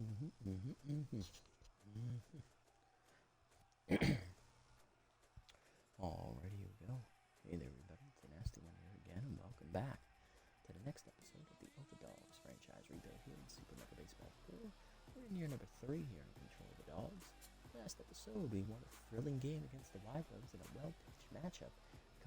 Alrighty, here we go. Hey there, everybody. It's a nasty one here again, and welcome back to the next episode of the Overdogs franchise rebuild here in Super Mega Baseball 4. We're in year number 3 here in control of the Dogs. Last episode, we won a thrilling game against the Overdogs in a well-pitched matchup,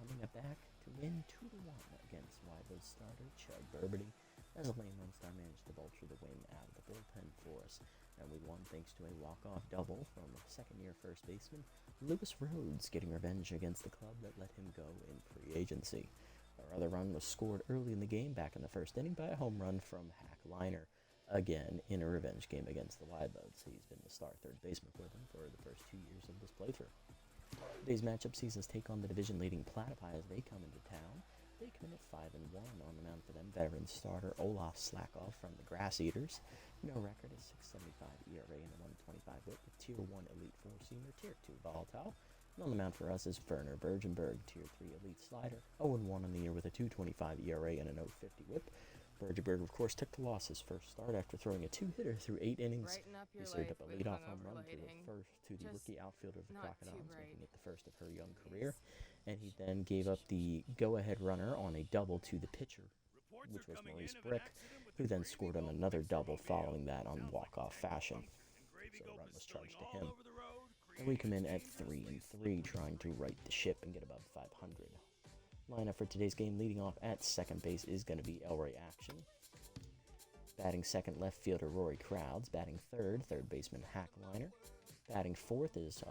coming back to win 2-1 against Overdogs starter Chug Burberty, as a lane one-star managed to vulture the win out of the bullpen for us. And we won thanks to a walk-off double from second-year first baseman Lewis Rhodes, getting revenge against the club that let him go in free agency. Our other run was scored early in the game, back in the first inning, by a home run from Hack Liner, again in a revenge game against the Overdogs. He's been the star third baseman for them for the first 2 years of this playthrough. Today's matchup sees us take on the division-leading Platypi as they come into town. They come in at 5-1 on the mound for them. Veteran starter Olaf Slackoff from the Grass Eaters. No record is 6.75 ERA and a 1.25 WHIP with Tier 1 Elite 4 Seamer, Tier 2 Volatile. And on the mound for us is Werner Bergenberg, Tier 3 Elite Slider, 0-1 on the year with a 2.25 ERA and a 0.50 WHIP. Bergenberg, of course, took the loss his first start after throwing a two-hitter through 8 innings. He served up a leadoff home run to the rookie outfielder of the Crocodiles, making it the first of her young career. And he then gave up the go-ahead runner on a double to the pitcher, which was Maurice Brick, who then scored on another double following that on walk-off fashion. So the run was charged to him. And we come in at 3-3, trying to right the ship and get above 500. Lineup for today's game, leading off at second base, is going to be Elroy Action. Batting second, left fielder Rory Crowds. Batting third, third baseman Hack Liner. Batting fourth is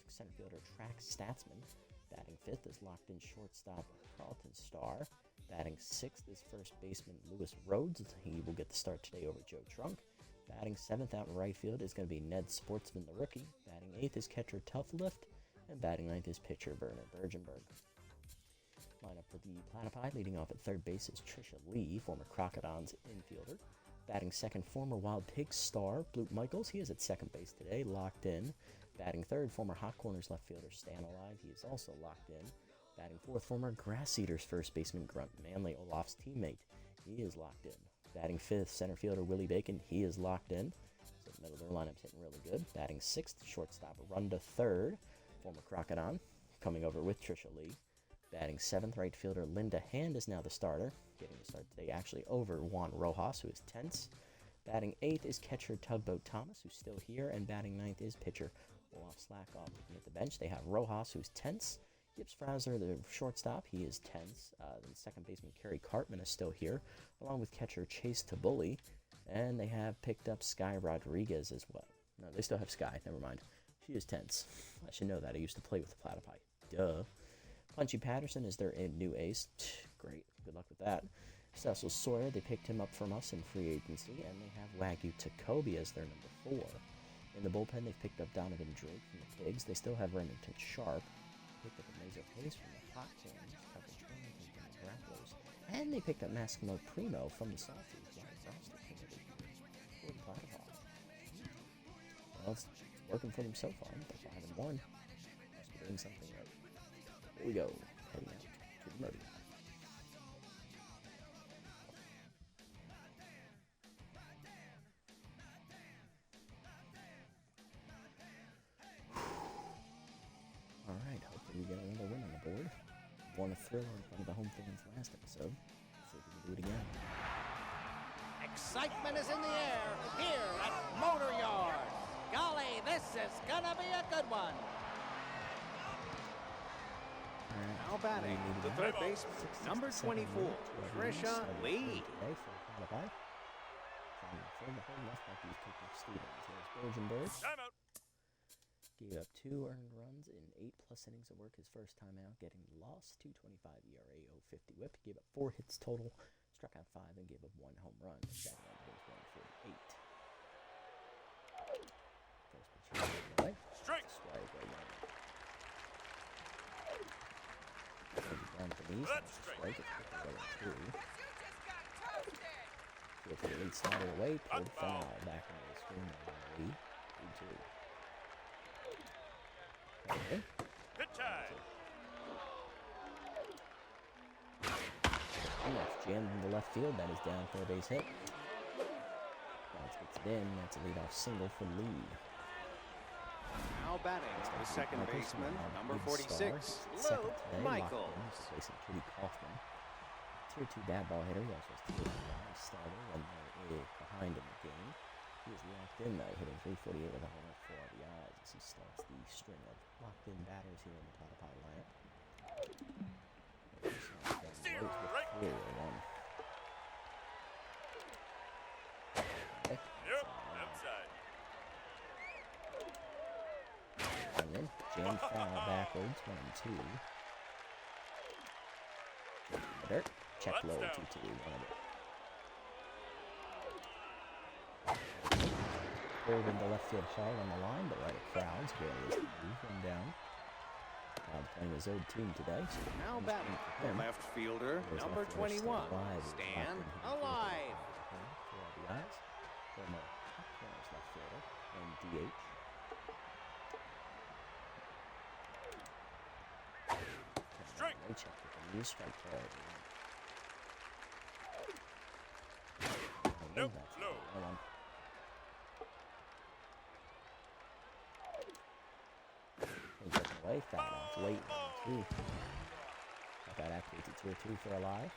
center fielder Track Statsman. Batting fifth is locked-in shortstop Carlton Starr. Batting sixth is first baseman Lewis Rhodes. He will get the start today over Joe Trunk. Batting seventh out in right field is going to be Ned Sportsman, the rookie. Batting eighth is catcher Tough Lift. And batting ninth is pitcher Werner Bergenberg. Lineup for the Platypi, leading off at third base, is Trisha Lee, former Crocodiles infielder. Batting second, former Wild Pigs star Blute Michaels. He is at second base today, locked in. Batting third, former Hot Corners left fielder Stan Alive. He is also locked in. Batting fourth, former Grass Eaters first baseman Grunt Manley, Olaf's teammate. He is locked in. Batting fifth, center fielder Willie Bacon. He is locked in. So the middle of their lineup's hitting really good. Batting sixth, shortstop Runda third, former Crocodile, coming over with Trisha Lee. Batting seventh, right fielder Linda Hand is now the starter, getting the start today actually over Juan Rojas, who is tense. Batting eighth is catcher Tugboat Thomas, who's still here, and batting ninth is pitcher Olaf Slackoff. Looking at the bench, they have Rojas, who's tense. Gibbs Frauser, the shortstop, he is tense. Then second baseman Kerry Cartman is still here, along with catcher Chase Tabully. And they have picked up Sky Rodriguez as well. No, they still have Sky, never mind. She is tense. I should know that. I used to play with the Platypi. Duh. Punchy Patterson is their new ace. Great. Good luck with that. Cecil Sawyer, they picked him up from us in free agency, and they have Wagyu Takobi as their number 4. In the bullpen, they've picked up Donovan Drake from the Pigs. They still have Remington Sharp. Picked up a Mazo Pace from the Hot Corns, Kevin Turnington from the Grapplers, and they picked up Massimo Primo from the Salties. For the Platypi. Well, it's working for them so far. They're 5-1. Must be doing something right. Here we go, heading out to the motor. Alright, hopefully we get another win on the board. Won a thriller in front of the home fans last episode. Let's see if we can do it again. Excitement is in the air here at Motor Yard. Golly, this is gonna be a good one. Now batting, the third baseman, number 24, Trisha Lee. Timeout. Gave up 2 earned runs in 8+ innings of work his first time out, getting lost, 2.25 ERA, 0.50 WHIP. He gave up 4 hits total, struck out 5, and gave up 1 home run. That one goes 1 for 8. First pitch right. Strike right now. Down to these. That's strike. It's put With the lead slider away, pulled foul back into the screen by Lee. 3-2. Okay. Good time. And that's jammed in the left field. That is down for a base hit. Now let's get in. That's a leadoff single for Lee. Now batting, the second baseman, number 46, Lou Michael. Replacing Kitty Kaufman. Tier 2 bad ball hitter. He also has Tier 2 starter when they're behind in the game. He is locked in though, hitting 348 with a home run 4 RBIs as he starts the string of locked in batters here in the Platypi lineup. And then jam foul backwards, 1-2. Dirt, check low, 2-2, 1 pulled into left field hard on the line, but right at crowds, barely move him down. Crowd's playing his old team today. So now batting, the left fielder, number 21, Stan Alive. Former left fielder and DH. Strike. No check with a new strike there. Nope, low. Taken away, foul off late, 1-2. That activates a tier 2 for alive.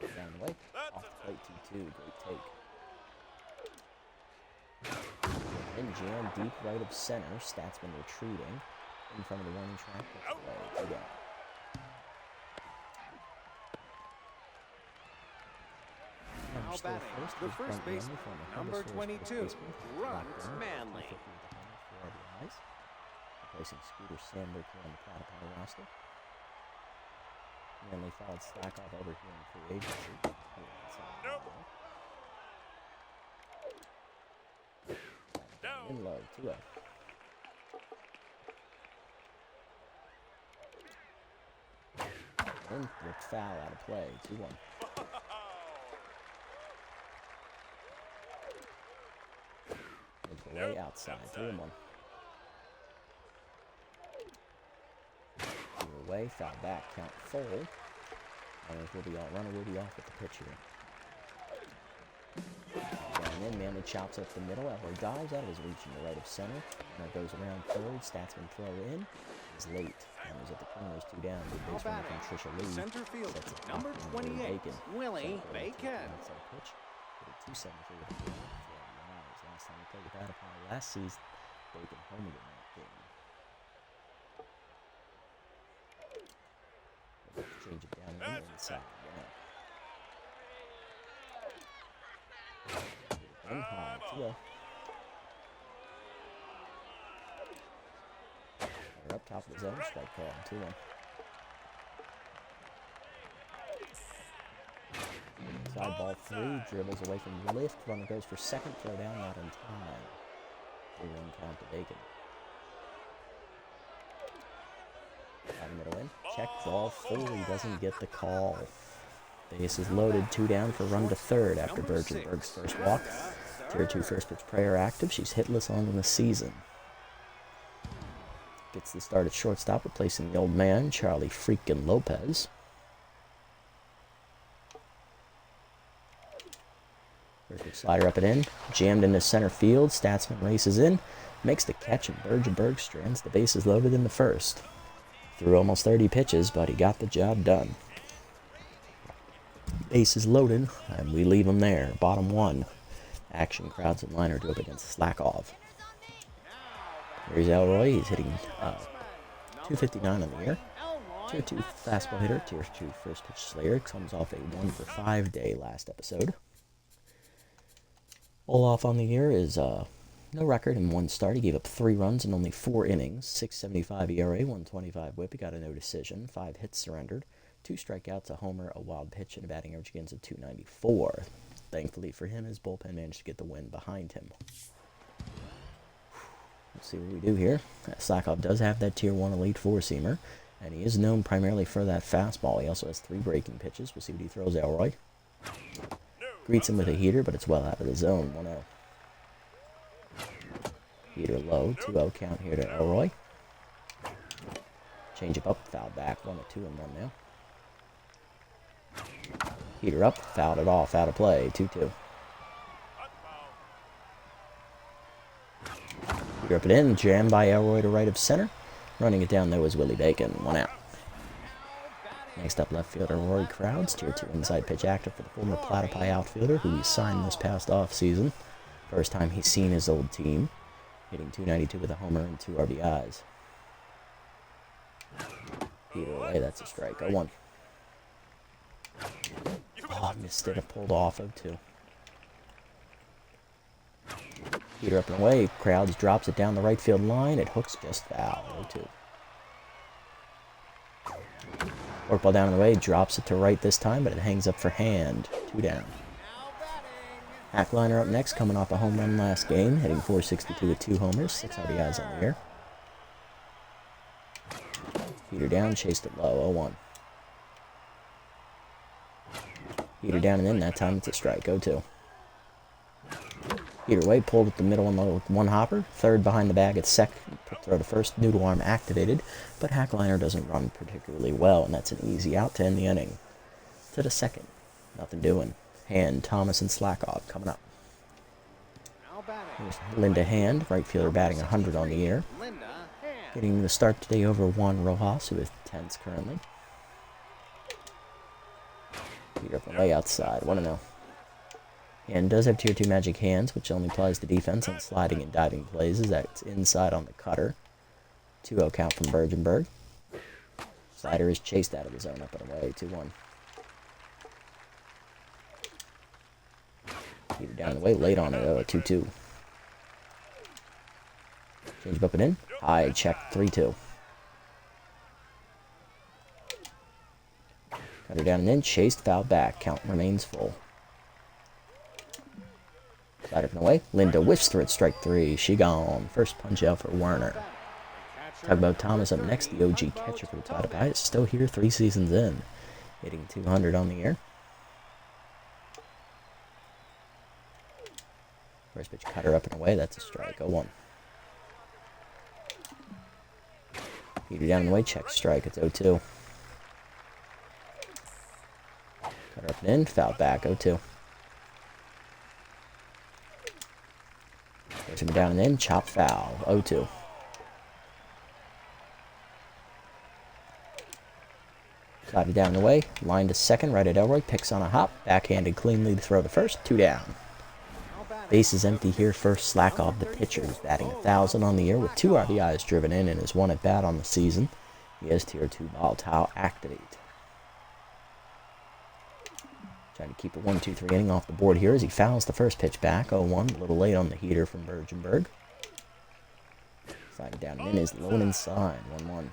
Down the way, off the plate, 2-2, great take. And jam deep right of center, Statsman retreating in front of the warning track. That's away, 2 down. Now batting, the first baseman, number 22, Runs Manley. Replacing Scooter Sandberg here on the Platypi roster. Manley followed slack off over here in free agency. Nope. Down. In low, 2-0. And with foul out of play, 2-1. Way outside, 3-1. Away, foul back, count full. Runners will be off at the pitch here. And then Manley chops up the middle. Elroy dives out of his reach in the right of center. Runner goes around third. Statsman throw in. Is late. Runners at the corners, 2 down. Big base runner from Trisha Lee. Center field, number 28, Willie Bacon. Pitch. 273 with a 4 RBIs. Last time we played with that upon last season, Bacon homered in that game. Change it down in inside. One high, 2-0. They're up top of the zone, strike call, 2-1. Side ball 3, dribbles away from the lift, runner goes for second, throw down, not in time. 3-1 count to Bacon. Down the middle in, check ball 4, he doesn't get the call. Base is loaded, 2 down for run to third after Bergenberg's first walk. Tier 2 first pitch prayer active, she's hitless on the season. Gets the start at shortstop, replacing the old man, Charlie freaking Lopez. First pitch slider up and in, jammed into center field, Statsman races in, makes the catch, and Bergenberg strands the bases loaded in the first. Threw almost 30 pitches, but he got the job done. Base is loaded, and we leave him there. Bottom 1. Action, crowds, and liner do up against Slackov. Here's Elroy. He's hitting 259 on the year. Tier 2 fastball hitter. Tier 2 first pitch slayer. Comes off a 1-for-5 day last episode. Olaf on the year is no record in 1 start. He gave up 3 runs in only 4 innings. 6.75 ERA, 125 whip. He got a no decision. 5 hits surrendered. 2 strikeouts, a homer, a wild pitch, and a batting average against a 294. Thankfully for him, his bullpen managed to get the win behind him. Let's see what we do here. Slackov does have that Tier 1 Elite 4-seamer, and he is known primarily for that fastball. He also has 3 breaking pitches. We'll see what he throws Elroy. Greets him with a heater, but it's well out of the zone. 1-0. Heater low, 2-0 count here to Elroy. Change up, foul back, 1-2 and 1 now. Heater up, fouled it off, out of play, 2-2. Heater up and in, jammed by Elroy to right of center. Running it down there was Willie Bacon, 1 out. Next up, left fielder Rory Crowds, Tier 2 inside pitch active for the former Platypi outfielder, who he signed this past offseason. First time he's seen his old team, hitting .292 with a homer and 2 RBIs. Heater away, that's a strike, 0-1. Oh, missed it, pulled off, 0-2. Heater up and away, Crowds drops it down the right field line, it hooks just foul, 0-2. Work ball down in the way, drops it to right this time, but it hangs up for hand, 2 down. Hackliner up next, coming off a home run last game, hitting .462 with 2 homers, 6 RBIs on the year. Heater down, chased it low, 0-1. Heater down and in, that time it's a strike, 0-2. Heater away, pulled at the middle on the 1 hopper, third behind the bag at second, throw to first, noodle arm activated, but Hackliner doesn't run particularly well, and that's an easy out to end the inning. To the second, nothing doing. Hand, Thomas, and Slackoff coming up. Here's Linda Hand, right fielder batting 100 on the year. Getting the start today over Juan Rojas, who is 10th currently. Heater up and way outside, 1-0. And does have Tier 2 magic hands, which only applies to defense on sliding and diving plays, as that's inside on the cutter. 2-0 count from Bergenberg. Slider is chased out of the zone up and away, 2-1. Heater down the way, late on it, 2-2. Change up and in. High check, 3-2. Cutter down and in, chased, foul back. Count remains full. Slider up and away. Linda whiffs through it, strike 3. She gone. First punch out for Werner. Tugboat Thomas up next, the OG catcher for the Platypi. Is still here 3 seasons in. Hitting 200 on the year. First pitch cutter up and away, that's a strike, 0-1. Heater down and away, check strike, it's 0-2. Cutter up and in, foul back, 0-2. First pitch down and in, chop foul, 0-2. Slider down and away, line to second, right at Elroy, picks on a hop, backhanded cleanly to throw to first, 2 down. Base is empty here, first slack off the pitcher. He's batting 1,000 on the year with 2 RBIs driven in and his 1 at bat on the season. He has Tier 2 ball towel activate. Trying to keep a 1-2-3 inning off the board here as he fouls the first pitch back, 0-1. A little late on the heater from Bergenberg. Slider down and in is low and inside, 1-1.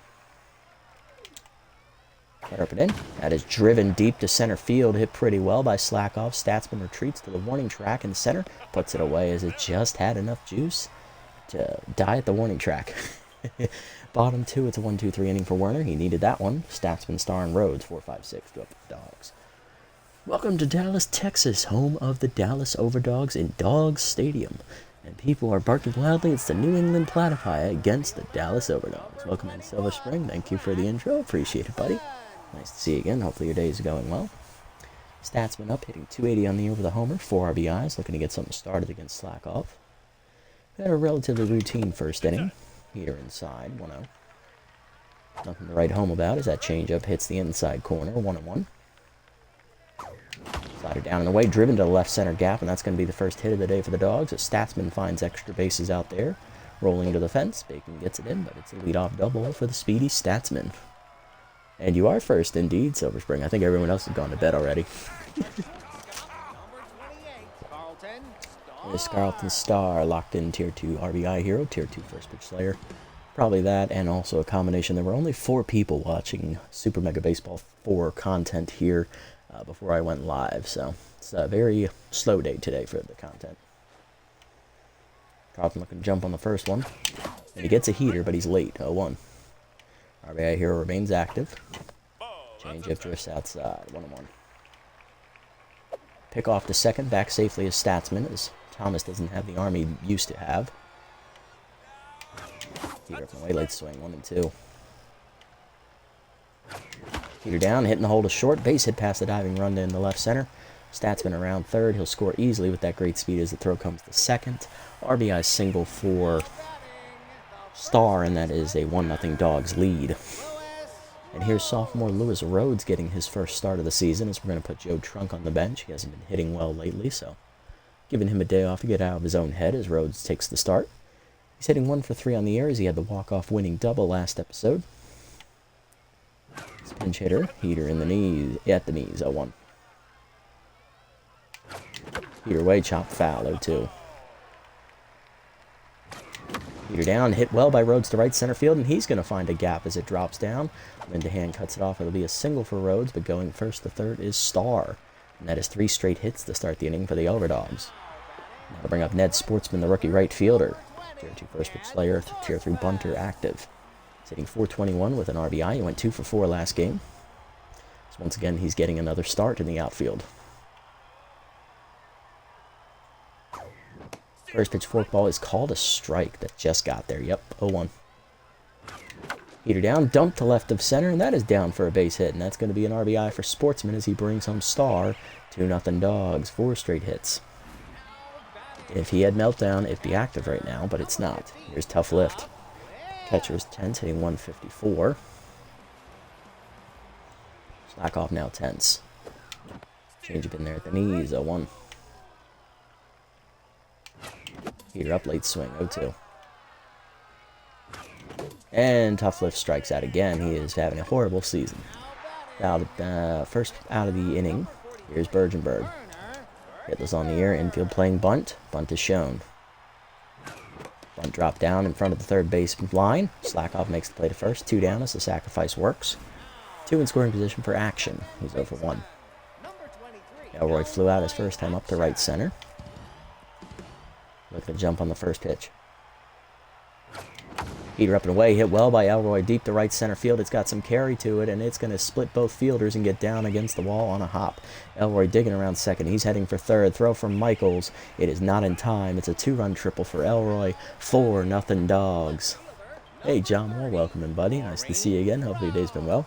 Cutter up and in. That is driven deep to center field. Hit pretty well by Slackoff. Statsman retreats to the warning track in center. Puts it away as it just had enough juice to die at the warning track. Bottom 2, it's a 1-2-3 inning for Werner. He needed that one. Statsman, Star, and Rhodes, 4-5-6 go up for the Dogs. Welcome to Dallas, Texas, home of the Dallas Overdogs in Dogs Stadium. And people are barking wildly. It's the New England Platypi against the Dallas Overdogs. Welcome in Silver Spring. Thank you for the intro. Appreciate it, buddy. Nice to see you again. Hopefully your day is going well. Statsman up, hitting 280 on the year with a homer, 4 RBIs, looking to get something started against Slackoff. Had a relatively routine first inning. Heater inside, 1-0. Nothing to write home about as that changeup hits the inside corner, 1-1. Slider down and away, driven to the left center gap, and that's going to be the first hit of the day for the Dogs as Statsman finds extra bases out there. Rolling to the fence, Bacon gets it in, but it's a leadoff double for the speedy Statsman. And you are first, indeed, Silver Spring. I think everyone else has gone to bed already. There's Carlton Star, locked in Tier 2 RBI hero, Tier 2 first pitch slayer. Probably that, and also a combination. There were only 4 people watching Super Mega Baseball 4 content here before I went live, so it's a very slow day today for the content. Carlton looking to jump on the first one. And he gets a heater, but he's late, 0-1. RBI hero remains active. Changeup drifts outside, 1-1. Pick off to second, back safely as Statsman, as Thomas doesn't have the arm he used to have. Heater up and away, late swing, 1-2. Heater down, hitting the hole to short, base hit past the diving run to in the left center. Statsman around third, he'll score easily with that great speed as the throw comes to second. RBI single for star, and that is a 1-0 Dogs lead. And here's sophomore Lewis Rhodes getting his first start of the season, as we're going to put Joe Trunk on the bench. He hasn't been hitting well lately, so giving him a day off to get out of his own head as Rhodes takes the start. He's hitting 1 for 3 on the air as he had the walk-off winning double last episode. His pinch hitter, heater in the knees, at the knees, 0-1. Heater away, chop foul, 0-2. Heater down, hit well by Rhodes to right center field, and he's going to find a gap as it drops down. Hand cuts it off. It'll be a single for Rhodes, but going first to third is Starr. And that is 3 straight hits to start the inning for the Overdogs. Now to bring up Ned Sportsman, the rookie right fielder. Tier 2 first pitch slayer, Tier 3 bunter active. He's hitting .421 with an RBI. He went 2 for 4 last game. So once again, he's getting another start in the outfield. First pitch forkball is called a strike. That just got there. Yep, 0-1. Heater down, dump to left of center, and that is down for a base hit. And that's going to be an RBI for Sportsman as he brings home Starr. 2-0 Dogs, 4 straight hits. If he had meltdown, it'd be active right now, but it's not. Here's tough lift. Catcher is tense, hitting 154. Slack off now, tense. Change up in there at the knees, 0-1. Heater up, late swing, 0-2. And tough lift strikes out again. He is having a horrible season. Now, first out of the inning, here's Bergenberg. Hitless on the air, infield playing bunt. Bunt is shown. Bunt dropped down in front of the third base line. Slackoff makes the play to first. 2 down as the sacrifice works. 2 in scoring position for action. He's 0 for 1. Elroy flew out his first time up to right center. Looking to jump on the first pitch. Heater up and away, hit well by Elroy deep to right center field. It's got some carry to it, and it's going to split both fielders and get down against the wall on a hop. Elroy digging around second. He's heading for third. Throw from Michaels. It is not in time. It's a 2-run triple for Elroy. 4-0 Dogs. Hey, John Moore, welcome in, buddy. Nice to see you again. Hopefully your day's been well.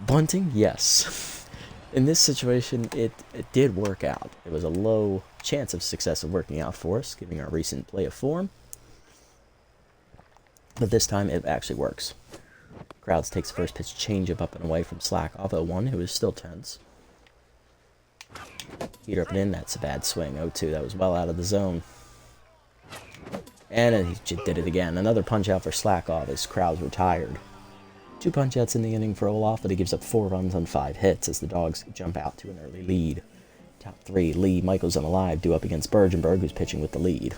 Bunting, yes. In this situation, it did work out. It was a low chance of success of working out for us, given our recent play of form. But this time, it actually works. Crowds takes the first pitch change up and away from Slack off 0-1, who is still tense. Heater up and in, that's a bad swing. 0-2, that was well out of the zone. And he did it again. Another punch out for Slack off as Crowds retired. 2 punch outs in the inning for Olaf, but he gives up 4 runs on 5 hits as the Dogs jump out to an early lead. Top 3, Lee, Michaels, and Alive due up against Bergenberg, who's pitching with the lead.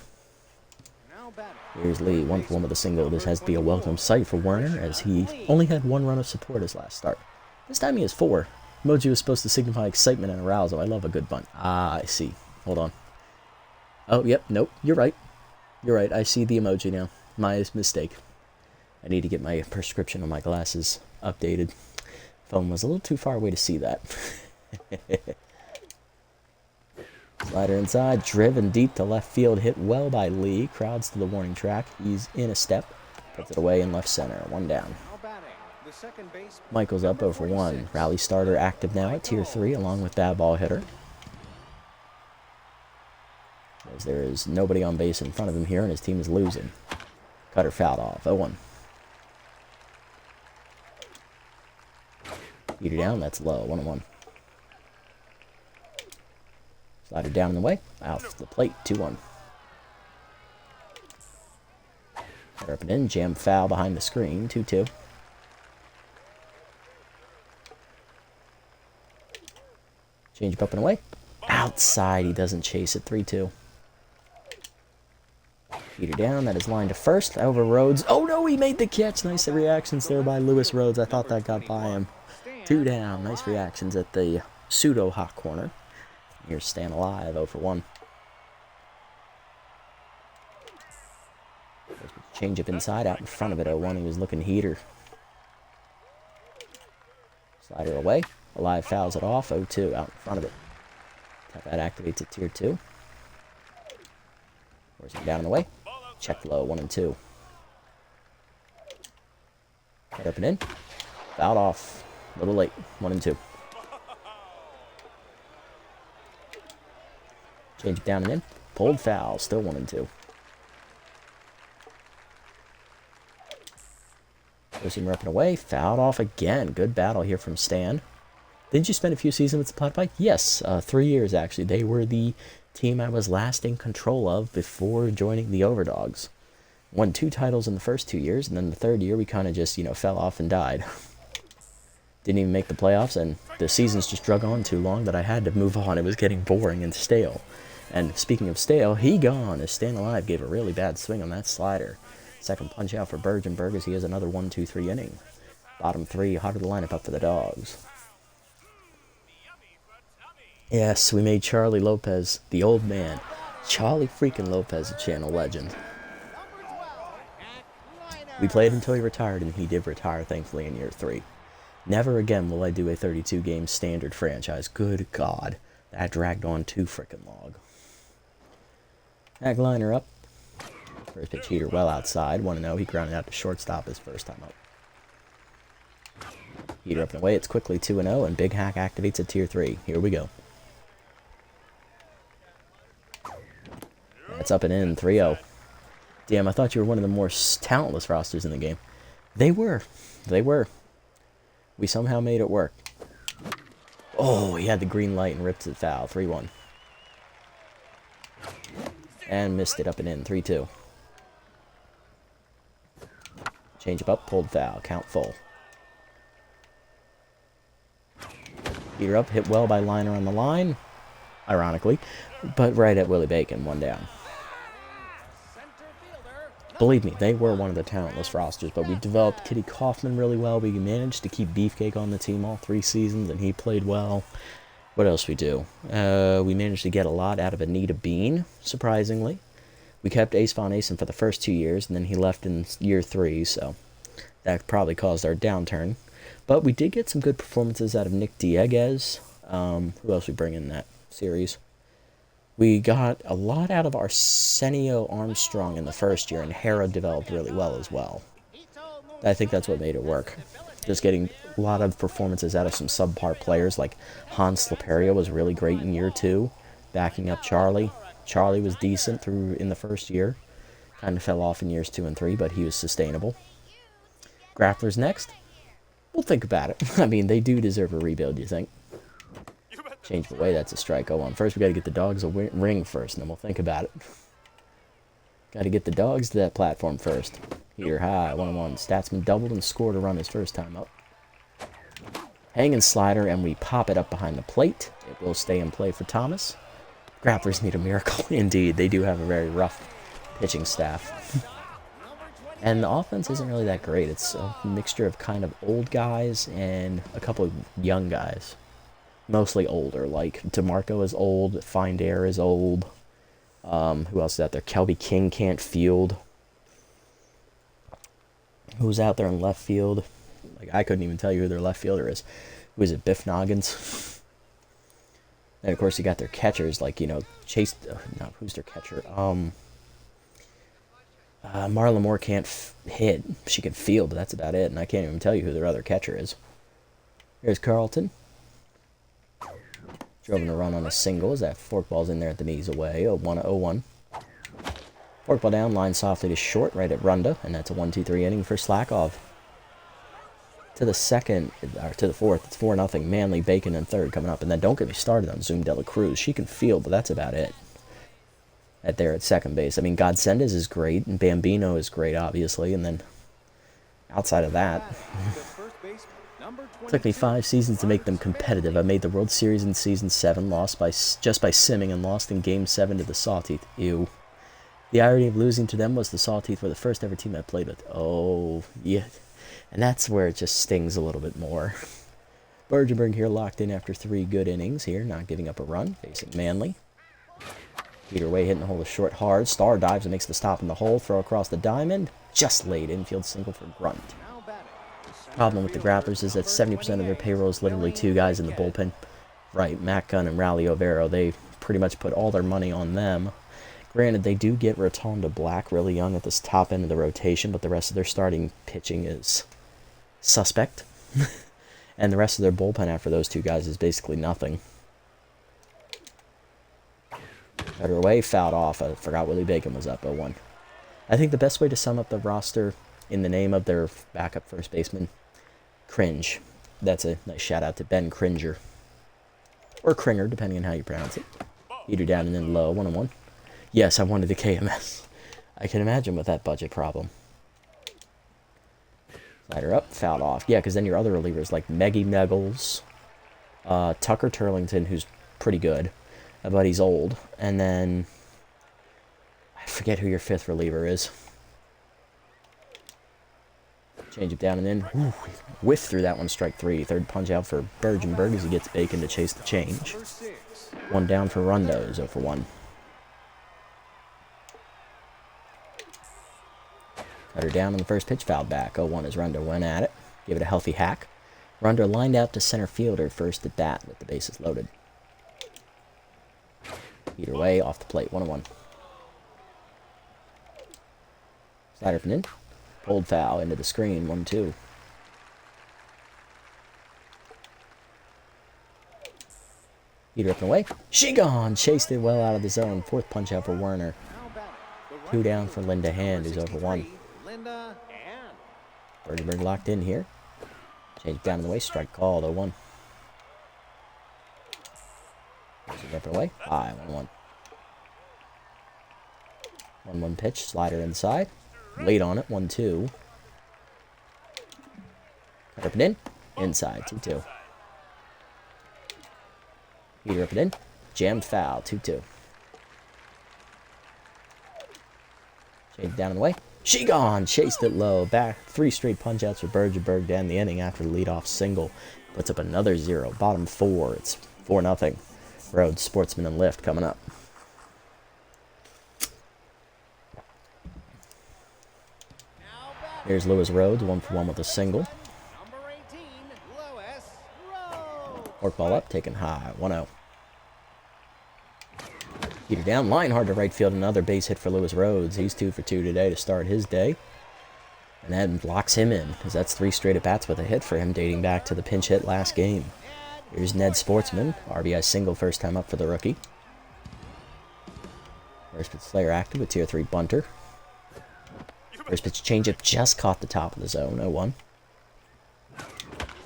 Here's Lee, 1 for 1 with a single. This has to be a welcome sight for Werner, as he only had 1 run of support his last start. This time he has 4. Emoji was supposed to signify excitement and arousal. I love a good bunt. Ah, I see. Hold on. Oh, yep, nope, you're right. You're right, I see the emoji now. My mistake. I need to get my prescription on my glasses updated. Phone was a little too far away to see that. Slider inside, driven deep to left field, hit well by Lee. Crowds to the warning track. He's in a step, puts it away in left center. 1 down. Michael's up 0 for 1. Rally starter active now at Tier 3, along with bad ball hitter. As there is nobody on base in front of him here, and his team is losing. Cutter fouled off. 0-1. Heater down, that's low. 1-1. Slider down in the way. Out the plate. 2-1. Cutter up and in. Jam foul behind the screen. 2-2. Change up and away. Outside. He doesn't chase it. 3-2. Heater down. That is line to first. Over Rhodes. Oh no, he made the catch. Nice reactions there by Lewis Rhodes. I thought that got by him. 2 down. Nice reactions at the pseudo hot corner. Here's Stan Alive, 0 for 1. Change up inside, out in front of it, 0-1. He was looking heater. Slider away. Alive fouls it off, 0-2, out in front of it. Tap that activates at Tier 2. Where's it down in the way? Check low, 1 and 2. Head up and in. Fouled off. A little late, 1 and 2. Change it down and in. Pulled foul. Still 1 and 2. Goes him ripping away. Fouled off again. Good battle here from Stan. Didn't you spend a few seasons with the Platypi? Yes, 3 years actually. They were the team I was last in control of before joining the Overdogs. Won 2 titles in the first 2 years, and then the third year we kind of just, fell off and died. Didn't even make the playoffs, and the seasons just drug on too long that I had to move on. It was getting boring and stale. And speaking of stale, he gone as Stan Alive gave a really bad swing on that slider. Second punch out for Bergenberg as he has another 1-2-3 inning. Bottom 3, hotter the lineup up for the Dogs. Yes, we made Charlie Lopez, the old man. Charlie freaking Lopez, a channel legend. We played until he retired, and he did retire, thankfully, in year 3. Never again will I do a 32-game standard franchise. Good God. That dragged on too frickin' long. Back liner up. First pitch heater well outside. 1-0. He grounded out to shortstop his first time up. Heater up and away. It's quickly 2-0, and Big Hack activates at tier 3. Here we go. That's up and in. 3-0. Damn, I thought you were one of the more talentless rosters in the game. They were. They were. We somehow made it work. Oh, he had the green light and ripped it foul. 3-1. And missed it up and in. 3-2. Change up, pulled foul. Count full. Heater up, hit well by Liner on the line. Ironically. But right at Willie Bacon. 1 down. Believe me, they were one of the talentless rosters, but we developed Kitty Kaufman really well. We managed to keep Beefcake on the team all 3 seasons, and he played well. What else we do? We managed to get a lot out of Anita Bean, surprisingly. We kept Ace Von Asen for the first 2 years, and then he left in year 3, so that probably caused our downturn. But we did get some good performances out of Nick Dieguez. Who else we bring in that series? We got a lot out of Arsenio Armstrong in the first year, and Hera developed really well as well. I think that's what made it work. Just getting a lot of performances out of some subpar players, like Hans Slaperia was really great in year 2, backing up Charlie. Charlie was decent in the first year. Kind of fell off in years 2 and 3, but he was sustainable. Grapplers next. We'll think about it. I mean, they do deserve a rebuild, you think? Change the way, that's a strike. 0-1. First, we got to get the Dogs a ring first, and then we'll think about it. Got to get the Dogs to that platform first. Heater high, 1-1. Statsman doubled and scored a run his first time up. Hanging slider, and we pop it up behind the plate. It will stay in play for Thomas. Grapplers need a miracle. Indeed, they do have a very rough pitching staff. And the offense isn't really that great. It's a mixture of kind of old guys and a couple of young guys. Mostly older, like DeMarco is old, Find Air is old. Who else is out there? Kelby King can't field. Who's out there in left field? Like, I couldn't even tell you who their left fielder is. Who is it? Biff Noggins. And of course, you got their catchers, like, Chase. No, who's their catcher? Marla Moore can't hit. She can field, but that's about it. And I can't even tell you who their other catcher is. Here's Carlton. Drove in a run on a single as that forkball's in there at the knees away. 1-0-1. Forkball down, line softly to short, right at Runda, and that's a 1-2-3 inning for Slakov. To the second, or to the fourth, it's 4-0. Manley, Bacon, and third coming up. And then don't get me started on Zoom Dela Cruz. She can field, but that's about it. At second base. I mean, Godsendez is great, and Bambino is great, obviously, and then outside of that... It took me 5 seasons to make them competitive. I made the World Series in Season 7, lost just by simming, and lost in Game 7 to the Sawteeth. Ew. The irony of losing to them was the Sawteeth were the first ever team I played with. Oh, yeah. And that's where it just stings a little bit more. Bergenberg here locked in after 3 good innings here, not giving up a run, facing Manley. Peter Way hitting the hole is short hard. Star dives and makes the stop in the hole. Throw across the diamond. Just laid infield single for Grunt. Problem with the Grapplers is that 70% of their payroll is literally 2 guys in the bullpen. Right, Matt Gunn and Rally Overo. They pretty much put all their money on them. Granted, they do get Rotonda Black really young at this top end of the rotation, but the rest of their starting pitching is suspect. And the rest of their bullpen after those 2 guys is basically nothing. Better away, fouled off. I forgot Willie Bacon was up 0-1. I think the best way to sum up the roster in the name of their backup first baseman, Cringe. That's a nice shout out to Ben Cringer. Or Kringer, depending on how you pronounce it. Heater down and then low, 1-1. Yes, I wanted the KMS. I can imagine with that budget problem. Slider up, fouled off. Yeah, because then your other relievers like Meggie Neggles, Tucker Turlington, who's pretty good, but he's old. And then, I forget who your fifth reliever is. Change it down and in. Ooh, whiff through that one, strike three. Third punch out for Bergenberg as he gets Bacon to chase the change. One down for Rundo, 0 for 1. Cutter down on the first pitch, fouled back. 0-1 as Rundo went at it. Give it a healthy hack. Rundo lined out to center fielder first at bat with the bases loaded. Either way, off the plate, 1-1. Slider from in. Pulled foul into the screen, 1-2. Heater up and away. She gone! Chased it well out of the zone. Fourth punch out for Werner. 2 down for Linda Hand, who's 0 for 1. Bergenberg locked in here. Change down in the way. Strike called, 0-1. Up and away. High, 1-1. 1-1 pitch. Slider inside. Late on it, 1-2. Cut up and in. Inside, 2-2. Heater up and in. Jammed foul, 2-2. Change down and away. She gone! Chased it low. Back 3 straight punch-outs for Bergenberg to end the inning after the leadoff single. Puts up another 0. Bottom 4. It's 4-0. Rhodes, Sportsman, and Lift coming up. Here's Lewis Rhodes, 1 for 1 with a single. Work ball up, taken high, 1-0. Heater down, line hard to right field, another base hit for Lewis Rhodes. He's 2 for 2 today to start his day. And that locks him in, because that's 3 straight at-bats with a hit for him, dating back to the pinch hit last game. Here's Ned Sportsman, RBI single, first time up for the rookie. First pitch Slayer active with tier 3 bunter. First pitch changeup just caught the top of the zone, 0-1.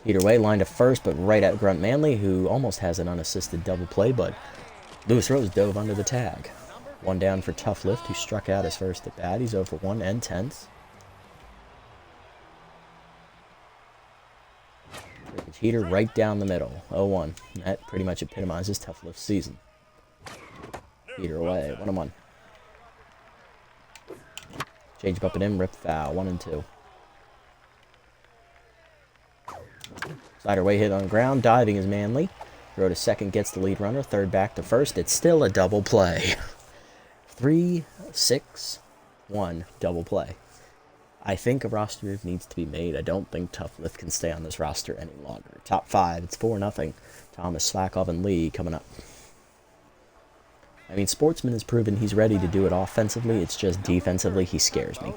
Either way, line to first, but right at Grunt Manley, who almost has an unassisted double play, but Lewis Rhodes dove under the tag. 1 down for Tough Lift, who struck out his first at bat. He's 0 for 1 and 10th. Heater right down the middle, 0-1. That pretty much epitomizes Tough Lift's season. Heater away, 1-1. Change up and in, rip foul, 1-2. Slider way hit on the ground, diving is Manley. Throw to second, gets the lead runner. Third back to first. It's still a double play. 3-6-1 double play. I think a roster move needs to be made. I don't think Tough Lift can stay on this roster any longer. Top 5, it's 4-0. Thomas, Slackov, and Lee coming up. I mean, Sportsman has proven he's ready to do it offensively. It's just defensively, he scares me.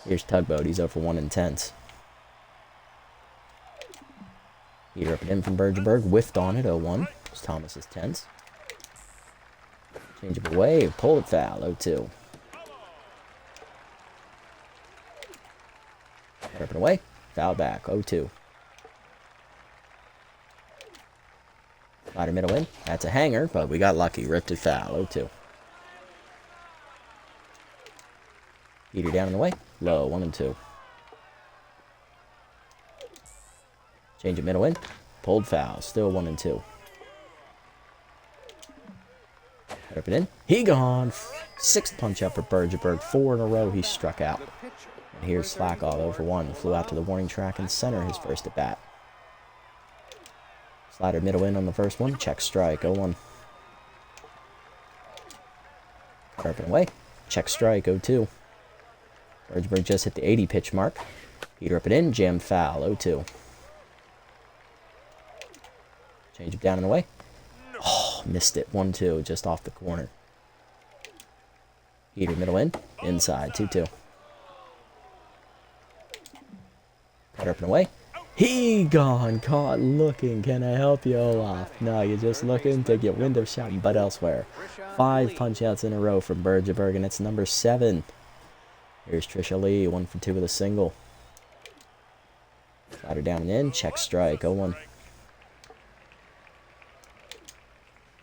Here's Tugboat. He's 0 for 1 and 10th. Heater up and in from Bergenberg. Whiffed on it, 0-1. It's Thomas's 10th. Change it away. Pull it foul, 0-2. Up and away. Foul back, 0-2. Slider middle in. That's a hanger, but we got lucky. Ripped it foul, 0-2. Heater down and away. Low, 1-2. Change it middle in. Pulled foul. Still 1-2. Up and in. He gone. 6th punch up for Bergenberg. 4 in a row he struck out. And here's Slackov 0 for 1. Flew out to the warning track and center his first at bat. Slider middle in on the first one. Check strike. 0-1. Up and away. Check strike. 0-2. Bergenberg just hit the 80 pitch mark. Heater up and in. Jammed foul. 0-2. Change it down and away. Oh, missed it. 1-2, just off the corner. Heater middle in. Inside. 2-2. Cut up and away. He gone. Caught looking. Can I help you, Olaf? No, you're just looking to get wind of shouting, but elsewhere. 5 punch outs in a row from Bergenberg, and it's number 7. Here's Trisha Lee, 1 for 2 with a single. Slider down and in, check strike, 0-1.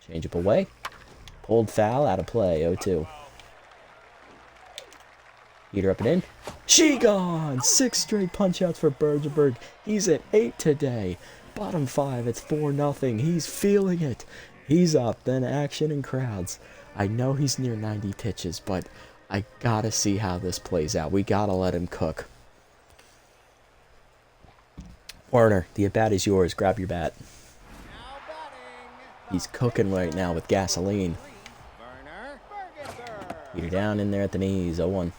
Change up away. Pulled foul, out of play, 0-2. Heater up and in. She gone! 6 straight punch-outs for Bergeberg. He's at 8 today. Bottom 5, it's 4-0. He's feeling it. He's up, then action and crowds. I know he's near 90 pitches, but I gotta see how this plays out. We gotta let him cook. Warner, the at-bat is yours. Grab your bat. He's cooking right now with gasoline. Heater down in there at the knees. 0-1.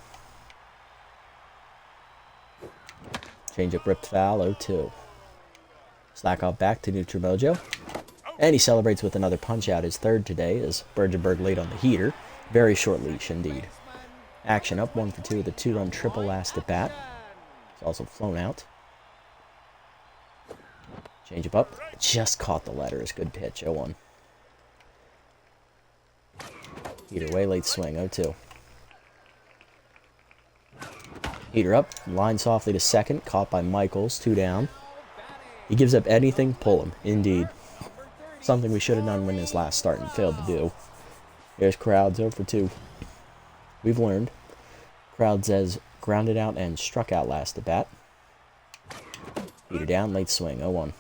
Change up ripped foul. 0-2. Slack off back to neutral mojo. And he celebrates with another punch out, his third today, as Bergenberg laid on the heater. Very short leash indeed. Action up 1 for 2 with a 2-run triple last at bat. It's also flown out. Change up. Just caught the letters. Good pitch. 0-1. Heater way late swing. 0-2. Heater up. Line softly to second. Caught by Michaels. 2 down. He gives up anything. Pull him. Indeed. Something we should have done when his last start and failed to do. Here's Crowds 0 for 2. We've learned. Crowds has grounded out and struck out last at bat. Heater down. Late swing. 0-1.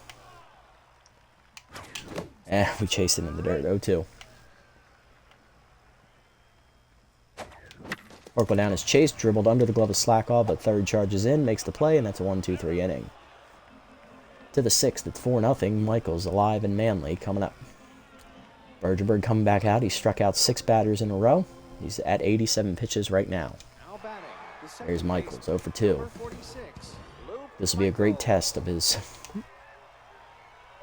We chased it in the dirt. 0-2. Forkball down is chased, dribbled under the glove of Slackall, but third charges in, makes the play, and that's a 1-2-3 inning. To the 6th, it's 4-0. Michaels alive and manly coming up. Bergenberg coming back out. He struck out 6 batters in a row. He's at 87 pitches right now. There's Michaels, 0 for 2. This will be a great test of his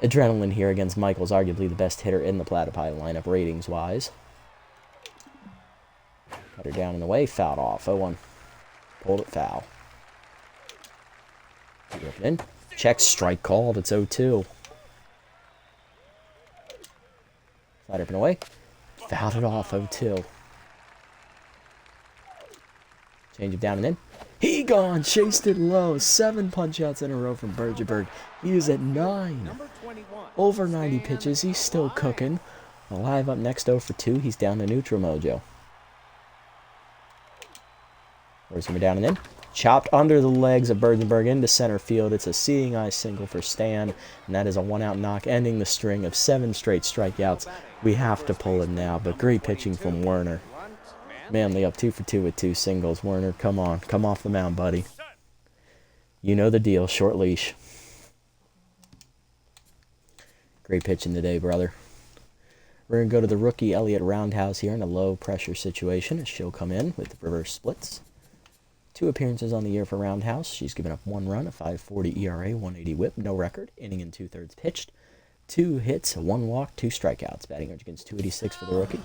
adrenaline here against Michaels, arguably the best hitter in the Platypi lineup ratings-wise. Cut her down and away, fouled off, 0-1. Pulled it foul. Up and in. Check, strike called, it's 0-2. Slide up and away. Fouled it off, 0-2. Change it down and in. He gone, chased it low. 7 punch-outs in a row from Bergenberg. He is at 9. Over 90 pitches, he's still cooking. Alive up next 0 for 2, he's down to neutral mojo. Where's him down and in? Chopped under the legs of Bergenberg into center field. It's a seeing eye single for Stan, and that is a 1-out knock, ending the string of 7 straight strikeouts. We have to pull him now, but great pitching from Werner. Manly up 2 for 2 with 2 singles. Werner, come on. Come off the mound, buddy. You know the deal. Short leash. Great pitching today, brother. We're going to go to the rookie Elliott Roundhouse here in a low-pressure situation as she'll come in with reverse splits. 2 appearances on the year for Roundhouse. She's given up 1 run, a 5.40 ERA, 180 whip, no record, inning and 2/3 pitched. 2 hits, 1 walk, 2 strikeouts. Batting average against 286 for the rookie.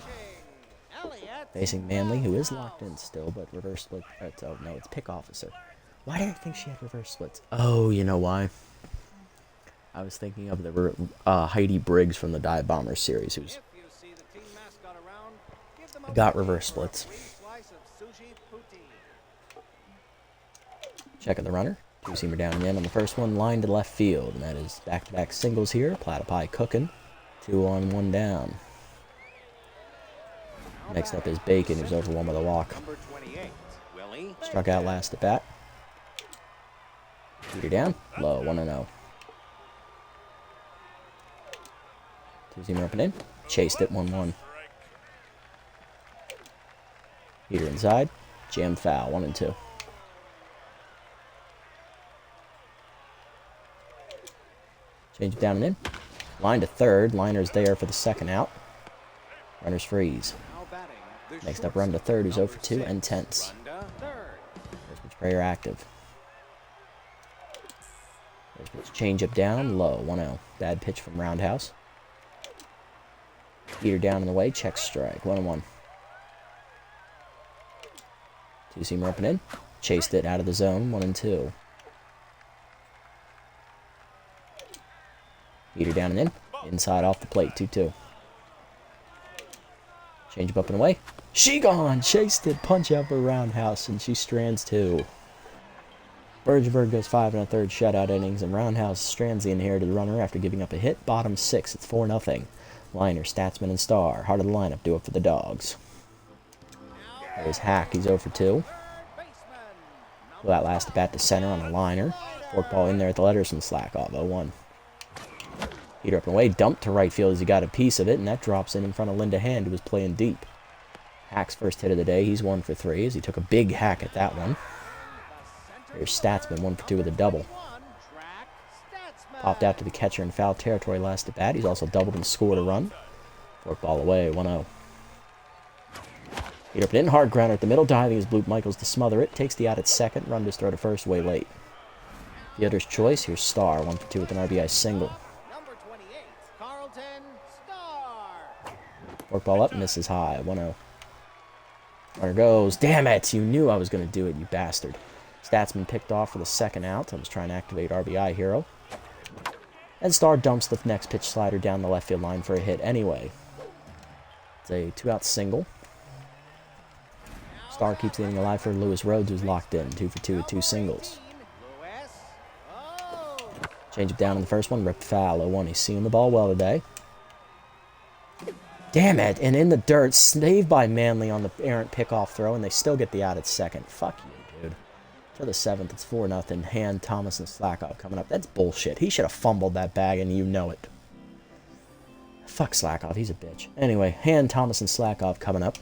Facing Manley, who is locked in still, but reverse split. Oh, no, it's pick officer. Why did I think she had reverse splits? Oh, you know why? I was thinking of the Heidi Briggs from the Dive Bombers series, who's got reverse splits. Checking the runner. 2-seamer down and in on the first one, line to left field, and that is back-to-back singles here. Platypi cooking. 2 on, 1 down. Next up is Bacon, who's over 1 with a walk. Struck out last at bat. Heater down, low, 1-0. 2-seamer up and in. Chased it, 1-1. Heater inside. Jam foul, 1-2. Change it down and in. Line to third. Liner's there for the 2nd out. Runners freeze. Next up, run to third, who's 0 for 2 and tense. There's pitch prayer active. There's pitch change up down, low, 1-0. Bad pitch from Roundhouse. Heater down in the way, check strike, 1-1. 2-seamer up and in. Chased it out of the zone, 1-2. Heater down and in. Inside off the plate, 2-2. Change up and away. She gone! Chased it, punch out for Roundhouse, and she strands 2. Bergeberg goes 5 1/3 shutout innings, and Roundhouse strands the inherited runner after giving up a hit. Bottom 6, it's 4-0. Liner, Statsman, and Star. Heart of the lineup do it for the Dogs. There's Hack, he's 0 for 2. That last at bat to center on a liner. Forkball in there at the letters from Slackoff, 0-1. Heater up and away, dumped to right field as he got a piece of it, and that drops in front of Linda Hand, who was playing deep. Hack's first hit of the day, he's 1 for 3 as he took a big hack at that one. Here's Statsman, 1 for 2 with a double. Popped out to the catcher in foul territory last at bat. He's also doubled and scored a run. Forkball away, 1-0. Heater up and in, hard grounder at the middle, diving as Bloop Michaels to smother it. Takes the out at second, run just throw to first way late. Fielder's choice, here's Star, 1 for 2 with an RBI single. Forkball up, misses high, 1-0. Runner goes, damn it, you knew I was going to do it, you bastard. Statsman picked off for the second out. I was trying to activate RBI hero. And Star dumps the next pitch slider down the left field line for a hit anyway. It's a 2-out single. Star keeps the inning alive for Lewis Rhodes, who's locked in. 2 for 2 with 2 singles. Change it down in the first one, ripped foul, 0-1. He's seeing the ball well today. Damn it, and in the dirt, saved by Manley on the errant pickoff throw, and they still get the out at second. Fuck you, dude. To the 7th, it's 4-0. Hand, Thomas, and Slackoff coming up. That's bullshit. He should have fumbled that bag, and you know it. Fuck Slackoff, he's a bitch. Anyway, Hand, Thomas, and Slackoff coming up.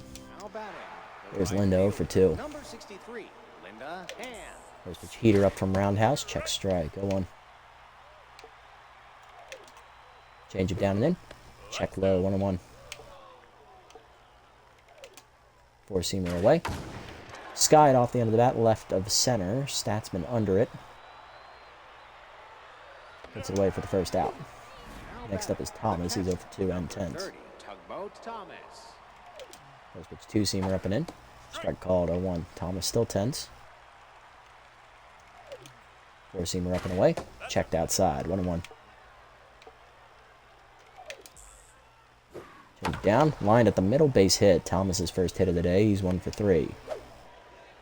There's Linda 0 for 2. Number 63, Linda Hand. First pitch heater up from Roundhouse. Check strike. 0-1. Change it down and in. Check low. 1-1. Four-seamer away. Skied off the end of the bat, left of center. Statsman under it. Puts it away for the first out. Next up is Thomas. He's 0 for 2 and tense. Tugboat Thomas. First pitch two-seamer up and in. Strike called 0-1. Thomas still tense. Four-seamer up and away. Checked outside. 1-1. Change down. Lined at the middle, base hit. Thomas's first hit of the day. He's 1 for 3.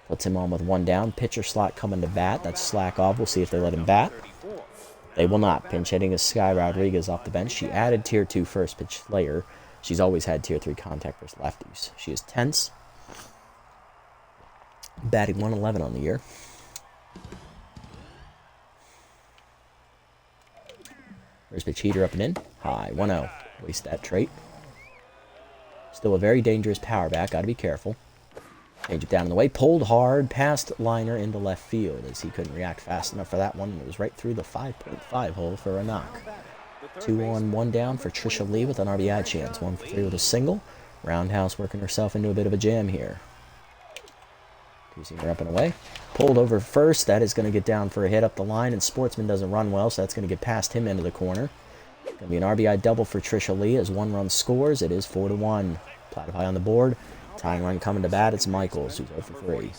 Puts him on with 1 down. Pitcher slot coming to bat. That's Slackoff. We'll see if they let him bat. They will not. Pinch hitting is Sky Rodriguez off the bench. She added Tier 2 first pitch layer. She's always had Tier 3 contact versus lefties. She is tense. Batting 111 on the year. First pitch heater up and in. High. 1-0. Waste that trait. Still a very dangerous power bat. Got to be careful. Change it down in the way. Pulled hard. Past liner into left field as he couldn't react fast enough for that one. It was right through the 5.5 hole for a knock. 2 on, 1 down for Trisha Lee with an RBI chance. 1 for 3 with a single. Roundhouse working herself into a bit of a jam here. Two-seamer up and away. Pulled over first. That is going to get down for a hit up the line, and Sportsman doesn't run well, so that's going to get past him into the corner. Going to be an RBI double for Trisha Lee as 1 run scores. It is 4-1. Platypi on the board. Tying run coming to bat. It's Michaels, who's 0 for 3.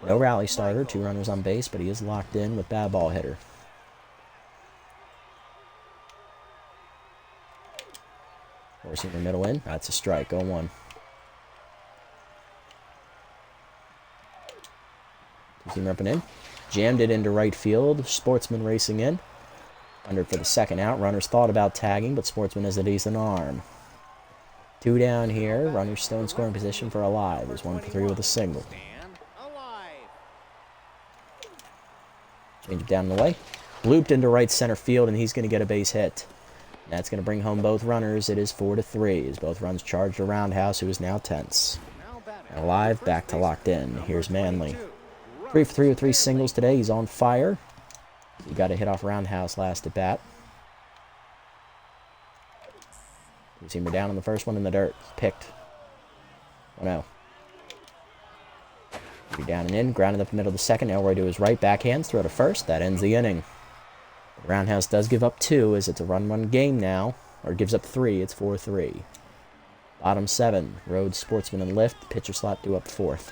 No rally starter. 2 runners on base, but he is locked in with bad ball hitter. Forcing the middle in. That's a strike. 0-1. Two-seamer up and in. Jammed it into right field. Sportsman racing in. Under for the second out. Runners thought about tagging, but Sportsman has a decent arm. 2 down here. Runners still in scoring position for Alive. There's 1 for 3 with a single. Change it down and away. Blooped into right center field, and he's going to get a base hit. That's going to bring home both runners. It is 4-3 as both runs charged to Roundhouse, who is now tense. And Alive back to locked in. Here's Manley. 3 for 3 with 3 singles today. He's on fire. He got a hit off Roundhouse last at bat. Two-seamer down on the first one in the dirt. Picked. 1-0. Down and in. Grounded up the middle of the second. Elroy to his right. Backhands. Throw to first. That ends the inning. Roundhouse does give up 2 as it's a run-run game now. Or gives up 3. It's 4-3. Bottom 7. Rhodes, Sportsman, and Lift. Pitcher slot due up 4th.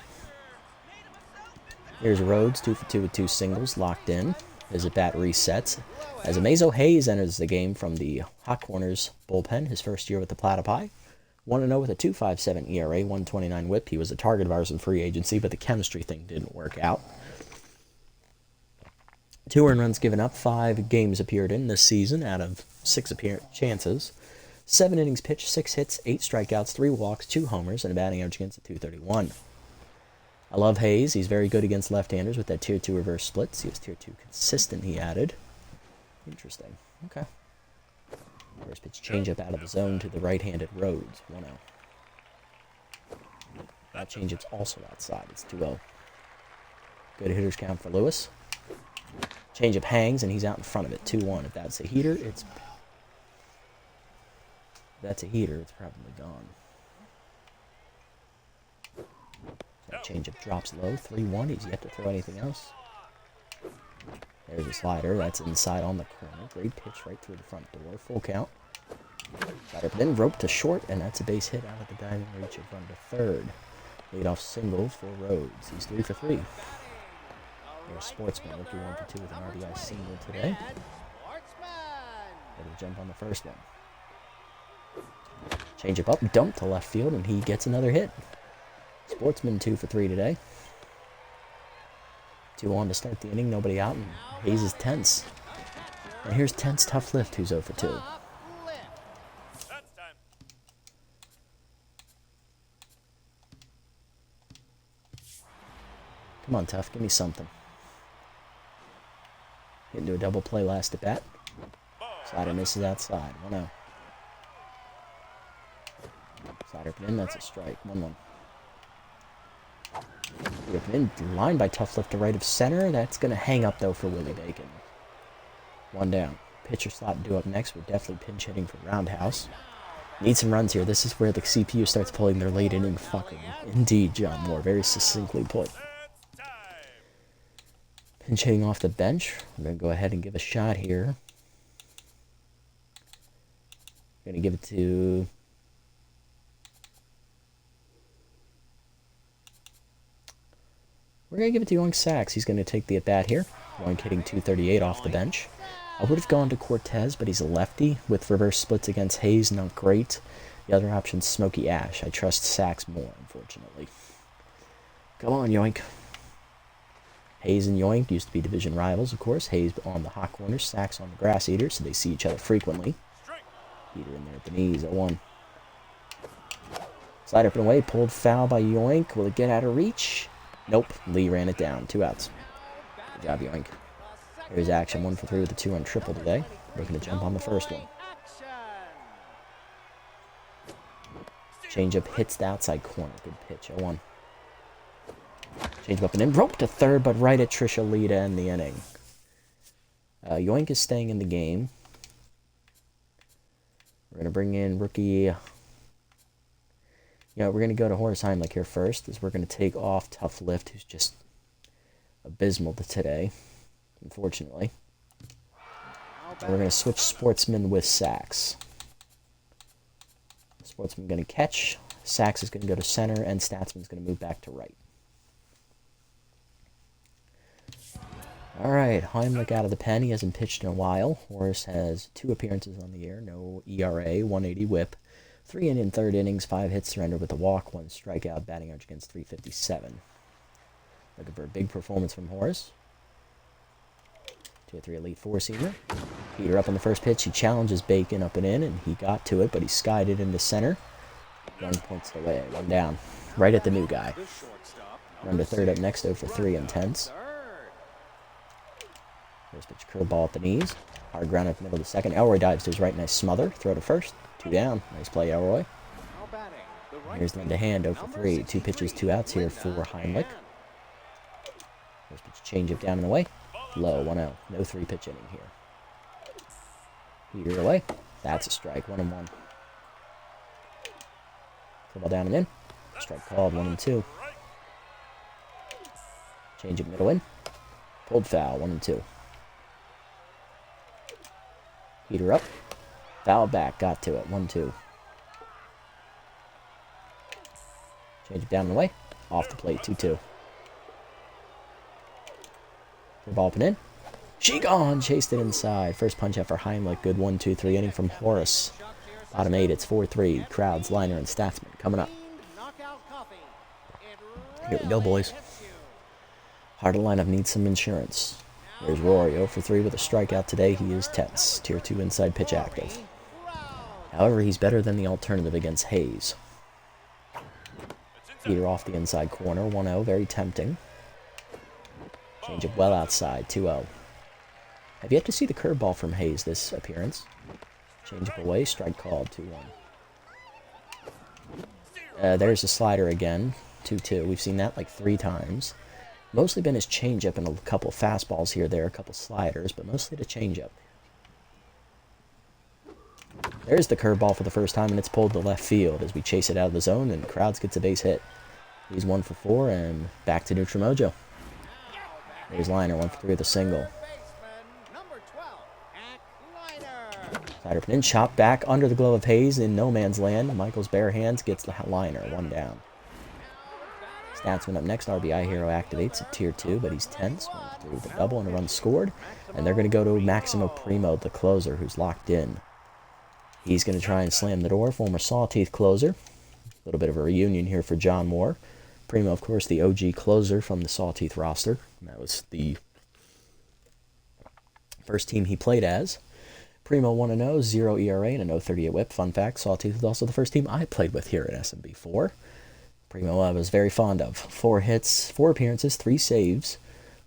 Here's Rhodes. 2 for 2 with 2 singles. Locked in. As the bat resets. As Amazo Hayes enters the game from the Hot Corners bullpen. His first year with the Platypi. 1-0 with a 2.57 ERA, 129 whip. He was a target of ours in free agency, but the chemistry thing didn't work out. 2 earned runs given up, 5 games appeared in this season out of 6 chances. 7 innings pitched, 6 hits, 8 strikeouts, 3 walks, 2 homers, and a batting average against a 231. I love Hayes. He's very good against left-handers with that Tier 2 reverse splits. He was Tier 2 consistent, he added. Interesting. Okay. First pitch changeup out of the zone to the right-handed Rhodes. 1-0. That changeup's also outside. It's 2-0. Good hitter's count for Lewis. Changeup hangs, and he's out in front of it. 2-1. If that's a heater, it's probably gone. That changeup drops low. 3-1. He's yet to throw anything else. There's a slider. That's inside on the corner. Great pitch right through the front door. Full count. Slider then rope to short, and that's a base hit out of the diving reach of run to third. Leadoff single for Rhodes. He's 3 for 3. There's Sportsman looking 1 for 2 with an RBI single today. Ready to jump on the first one. Changeup up, dump to left field, and he gets another hit. Sportsman 2 for 3 today. 2 on to start the inning, nobody out, and Hayes is tense. And here's tense Tough Lift, who's 0 for 2. Come on, Tough, give me something. Get into a double play last at bat. Slider misses outside. 1-0. Slider put in, that's a strike. 1-1. In, line by Tough Lift to right of center. That's going to hang up, though, for Willie Bacon. 1 down. Pitcher slot due up next. We're definitely pinch hitting for Roundhouse. Need some runs here. This is where the CPU starts pulling their late inning fucking. Indeed, John Moore. Very succinctly put. Pinch hitting off the bench. We're going to go ahead and give a shot here. We're going to give it to... We're going to give it to Yoink Sachs. He's going to take the at-bat here. Yoink hitting 238 off the bench. I would have gone to Cortez, but he's a lefty with reverse splits against Hayes. Not great. The other option's Smokey Ash. I trust Sachs more, unfortunately. Come on, Yoink. Hayes and Yoink used to be division rivals, of course. Hayes on the hot corner, Sachs on the grass eater, so they see each other frequently. Eater in there at the knees, 0-1. Slide up and away, pulled foul by Yoink. Will it get out of reach? Nope. Lee ran it down. 2 outs. Good job, Yoink. Here's action. 1 for 3 with a 2-run triple today. Looking to jump on the first one. Changeup hits the outside corner. Good pitch. 0-1. Changeup and in. Rope to third, but right at Trisha Lee to end the inning. Yoink is staying in the game. We're going to bring in rookie... we're going to go to Horace Heimlich here first, as we're going to take off Tough Lift, who's just abysmal today, unfortunately. And we're going to switch Sportsman with Sachs. Sportsman going to catch, Sachs is going to go to center, and Statsman's going to move back to right. All right, Heimlich out of the pen. He hasn't pitched in a while. Horace has 2 appearances on the year, no ERA, 180 whip. 3 in 3rd innings, 5 hits surrendered with a walk, 1 strikeout, batting average against 357. Looking for a big performance from Horace. 2-3 Elite 4-seamer. Peter up on the first pitch. He challenges Bacon up and in, and he got to it, but he skied it into center. Run points away. 1 down. Right at the new guy. Run to third up next, 0 for 3 intense. First pitch curveball at the knees. Hard ground up the middle of the second. Elroy dives to his right, nice smother. Throw to first. 2 down. Nice play, Elroy. Here's the hand 0 for 3. 2 pitches, 2 outs here for Heimlich. First pitch changeup down in the way. Low, 1-0. No 3-pitch inning here. Heater away. That's a strike. 1-1. Curveball down and in. Strike called. 1-2. Changeup middle in. Pulled foul. 1-2. Heater up. Foul back. Got to it. 1-2. Change it down and away. Off the plate. 2-2. Ball up and in. She gone. Chased it inside. First punch out for Heimlich. Good 1-2-3 inning from Horace. Bottom 8, it's 4-3. Crowds, Liner, and Statsman coming up. Here we go, boys. Heart of lineup needs some insurance. There's Rory, 0-for-3 with a strikeout today. He is tense. Tier 2 inside pitch active. However, he's better than the alternative against Hayes. Heater off the inside corner, 1-0, very tempting. Change up well outside, 2-0. Have yet to see the curveball from Hayes this appearance. Change up away, strike called, 2-1. There's a slider again, 2-2. We've seen that like 3 times. Mostly been his changeup and a couple fastballs here, there, a couple sliders, but mostly the changeup. There's the curveball for the first time, and it's pulled to left field as we chase it out of the zone, and Crowds gets a base hit. He's 1-for-4, and back to neutral mojo. There's Liner, 1-for-3 with a single. Slider put in, chop back under the glove of Hayes in no man's land. Michael's bare hands gets the Liner, 1 down. Statsman up next, RBI hero activates at tier 2, but he's tense. 1-for-3 with a double and a run scored. And they're going to go to Maximo Primo, the closer, who's locked in. He's going to try and slam the door, former Sawteeth closer. A little bit of a reunion here for John Moore. Primo, of course, the OG closer from the Sawteeth roster. And that was the first team he played as. Primo 1-0, 0 ERA, and a 0.38 whip. Fun fact, Sawteeth was also the first team I played with here at SMB4. Primo I was very fond of. 4 hits, 4 appearances, 3 saves,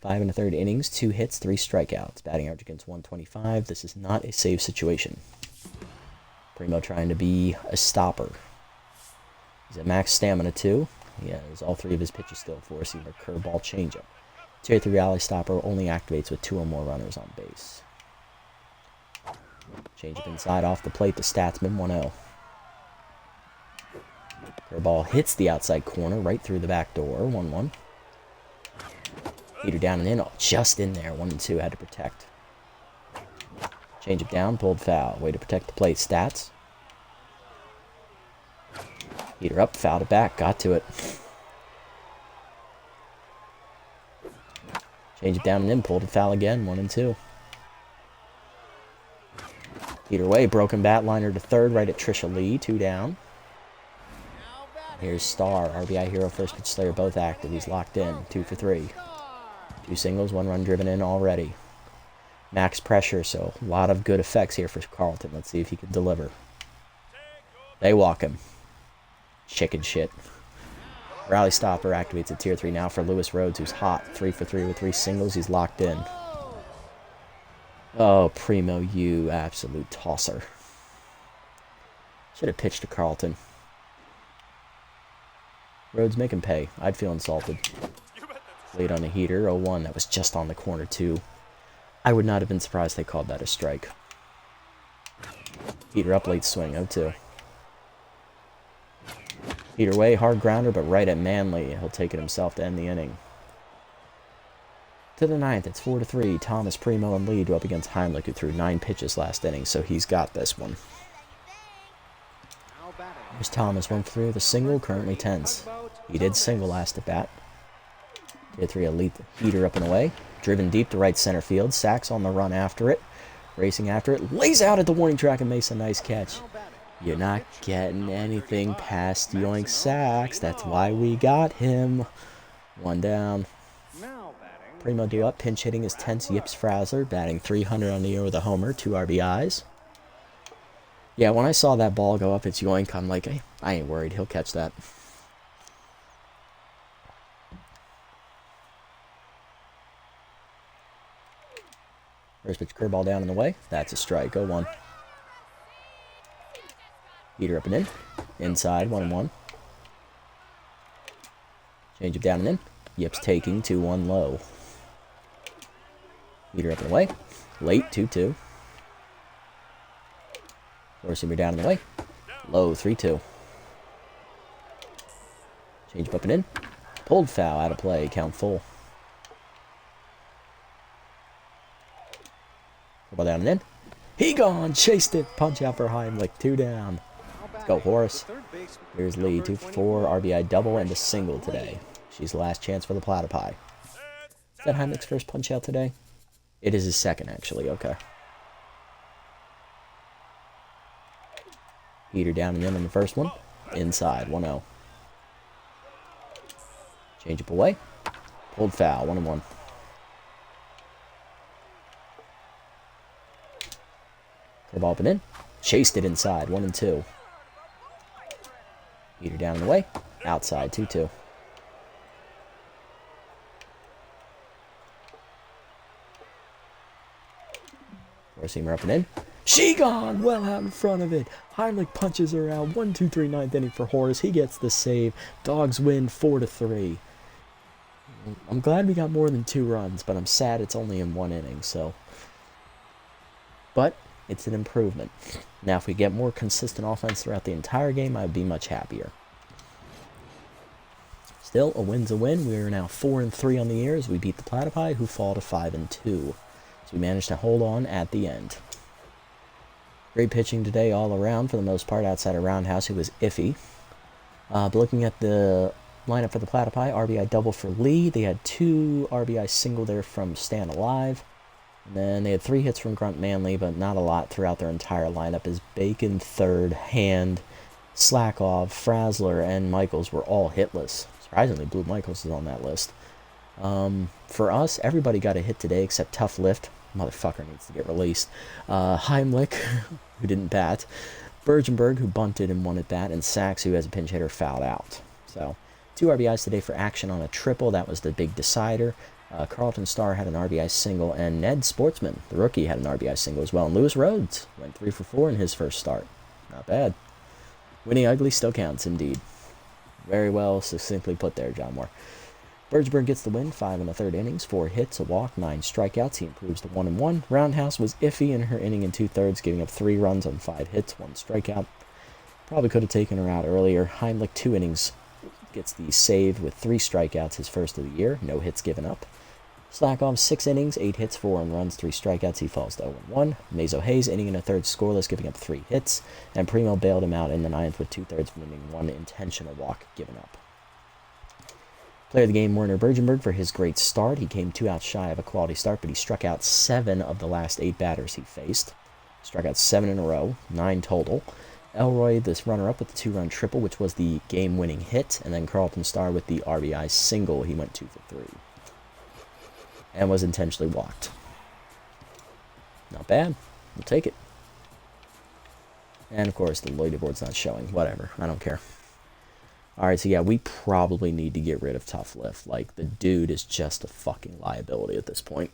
5 1/3 innings, 2 hits, 3 strikeouts. Batting average against 125. This is not a save situation. Primo trying to be a stopper. He's at max stamina too. He has all 3 of his pitches still, 4-seamer, curveball, changeup. Tier 3 alley stopper only activates with 2 or more runners on base. Changeup inside off the plate to Statsman, 1-0. Curveball hits the outside corner right through the back door, 1-1. Heater down and in, just in there, 1-2, had to protect. Changeup down, pulled foul. Way to protect the plate. Stats. Heater up, fouled it back, got to it. Changeup down and in, pulled it foul again, 1-2. Heater away, broken bat, Liner to third, right at Trisha Lee, 2 down. Here's Star, RBI hero, first pitch Slayer, both active. He's locked in, 2-for-3. 2 singles, 1 run driven in already. Max pressure, so a lot of good effects here for Carlton. Let's see if he can deliver. They walk him. Chicken shit. Rally stopper activates at tier 3 now for Lewis Rhodes, who's hot. 3-for-3 with 3 singles. He's locked in. Oh, Primo, you absolute tosser. Should have pitched to Carlton. Rhodes, make him pay. I'd feel insulted. Late on the heater, 0-1. That was just on the corner, too. I would not have been surprised they called that a strike. Heater up, late swing, 0-2. Heater away, hard grounder, but right at Manley. He'll take it himself to end the inning. To the 9th, it's 4-3. Thomas, Primo, and Lee go up against Heimlich, who threw 9 pitches last inning, so he's got this one. There's Thomas, 1-for-3 with a single, currently tense. He did single last at bat. Tier 3 elite heater up and away. Driven deep to right center field. Sacks on the run after it. Racing after it. Lays out at the warning track and makes a nice catch. You're not getting anything past Yoink Sacks. That's why we got him. 1 down. Primo due up. Pinch hitting is tense. Yips Frazzler. Batting 300 on the year with a homer. 2 RBIs. Yeah, when I saw that ball go up, it's Yoink. I'm like, hey, I ain't worried. He'll catch that. First pitch curveball down and away. That's a strike. 0-1. Heater up and in. Inside, 1-1. Change it down and in. Yips taking, 2-1 low. Heater up and away. Late, 2-2. Four-seamer down and away. Low, 3-2. Change up and in. Pulled foul, out of play, count full. Ball down and in. He gone! Chased it! Punch out for Heimlich. 2 down. Let's go, Horace. Here's Lee. 2-for-4. RBI double and a single today. She's the last chance for the Platypi. Is that Heimlich's first punch out today? It is his second, actually. Okay. Heater down and in on the first one. Inside, 1-0. Change up away. Pulled foul, 1-1. Curveball up and in. Chased it inside, 1-2. Heater down and away. Outside, 2-2. Four-seamer up and in. She gone well out in front of it. Heimlich punches her out. 1-2-3 ninth inning for Horace. He gets the save. Dogs win 4-3. I'm glad we got more than 2 runs, but I'm sad it's only in 1 inning, so. But it's an improvement. Now, if we get more consistent offense throughout the entire game, I'd be much happier. Still, a win's a win. We are now 4-3 on the year as we beat the Platypi, who fall to 5-2. So we managed to hold on at the end. Great pitching today all around, for the most part, outside of Roundhouse, who was iffy. But looking at the lineup for the Platypi, RBI double for Lee. They had 2 RBI single there from Stan Alive. And then they had 3 hits from Grunt Manley, but not a lot throughout their entire lineup, as Bacon, Third, Hand, Slackov, Frazzler, and Michaels were all hitless. Surprisingly, Blue Michaels is on that list. For us, everybody got a hit today except Tough Lift. Motherfucker needs to get released. Heimlich, who didn't bat. Bergenberg, who bunted and won at bat. And Sachs, who as a pinch hitter, fouled out. So, 2 RBIs today for action on a triple. That was the big decider. Carlton Starr had an RBI single. And Ned Sportsman, the rookie, had an RBI single as well. And Lewis Rhodes went 3 for 4 in his first start. Not bad. Winning ugly still counts, indeed. Very well succinctly put there, John Moore. Bergsburg gets the win, 5 1/3 innings, 4 hits, a walk, 9 strikeouts. He improves to 1-1. Roundhouse was iffy in her inning and 2/3, giving up 3 runs on 5 hits, 1 strikeout. Probably could have taken her out earlier. Heimlich, 2 innings, gets the save with 3 strikeouts, his first of the year, no hits given up. Slackov, 6 innings, 8 hits, 4 runs, 3 strikeouts. He falls to 0-1. Mazo Hayes, inning and a third, scoreless, giving up 3 hits. And Primo bailed him out in the 9th with 2/3 of an inning, 1 intentional walk given up. Player of the game, Werner Bergenberg, for his great start. He came 2 outs shy of a quality start, but he struck out 7 of the last 8 batters he faced. Struck out 7 in a row, 9 total. Elroy, this runner-up, with the 2-run triple, which was the game-winning hit. And then Carlton Starr with the RBI single. He went 2 for 3. And was intentionally walked. Not bad. We'll take it. And, of course, the leaderboard's not showing. Whatever. I don't care. Alright, so yeah, we probably need to get rid of Tough Lift. Like, the dude is just a fucking liability at this point.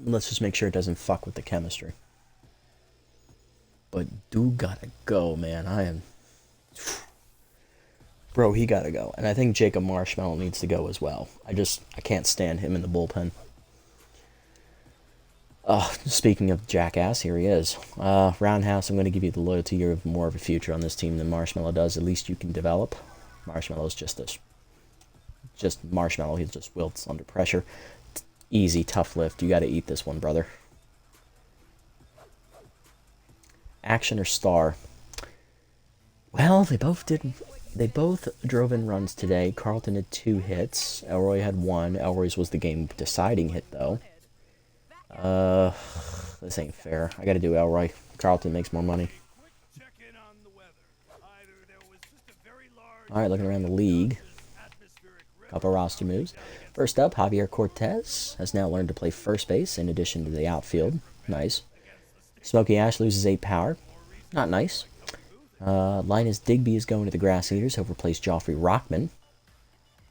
Let's just make sure it doesn't fuck with the chemistry. But dude gotta go, man. I am... Bro, he gotta go. And I think Jacob Marshmallow needs to go as well. I can't stand him in the bullpen. Speaking of jackass, here he is. Roundhouse, I'm going to give you the loyalty. You have more of a future on this team than Marshmallow does. At least you can develop. Marshmallow's just Marshmallow. He just wilts under pressure. Easy, Tough Lift. You got to eat this one, brother. Action or Star? Well, they both drove in runs today. Carlton had 2 hits. Elroy had 1. Elroy's was the game-deciding hit, though. This ain't fair. I gotta do Elroy. Carlton makes more money. Alright, looking around the league. Couple roster moves. First up, Javier Cortez has now learned to play first base in addition to the outfield. Nice. Smokey Ash loses 8 power. Not nice. Linus Digby is going to the Grass Eaters. He'll replace Joffrey Rockman.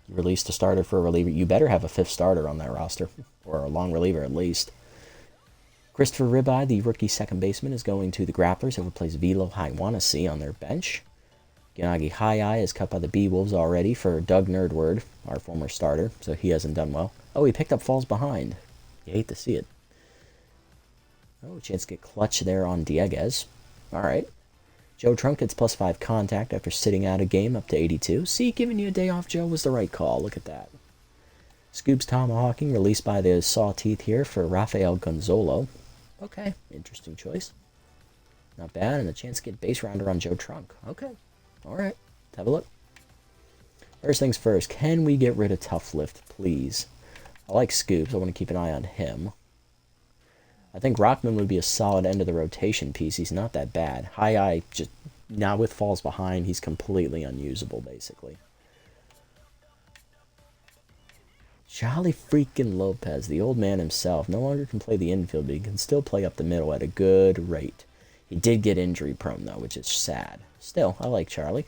You released a starter for a reliever. You better have a 5th starter on that roster. Or a long reliever, at least. Christopher Ribeye, the rookie second baseman, is going to the Grapplers. He'll replace Velo Haiwanasi on their bench. Gennady Hayai is cut by the B-Wolves already for Doug Nerdward, our former starter, so he hasn't done well. Oh, he picked up Falls Behind. You hate to see it. Oh, chance to get clutch there on Dieguez. Alright. Joe Trunk gets +5 contact after sitting out a game up to 82. See, giving you a day off, Joe, was the right call. Look at that. Scoops Tomahawking, released by the Saw Teeth here for Rafael Gonzalo. Okay, interesting choice. Not bad, and a chance to get base rounder on Joe Trunk. Okay, alright, let's have a look. First things first, can we get rid of Tough Lift, please? I like Scoops, I want to keep an eye on him. I think Rockman would be a solid end of the rotation piece. He's not that bad. High Eye, just now with falls behind, he's completely unusable, basically. Charlie freaking Lopez, the old man himself, no longer can play the infield, but he can still play up the middle at a good rate. He did get injury prone, though, which is sad. Still, I like Charlie.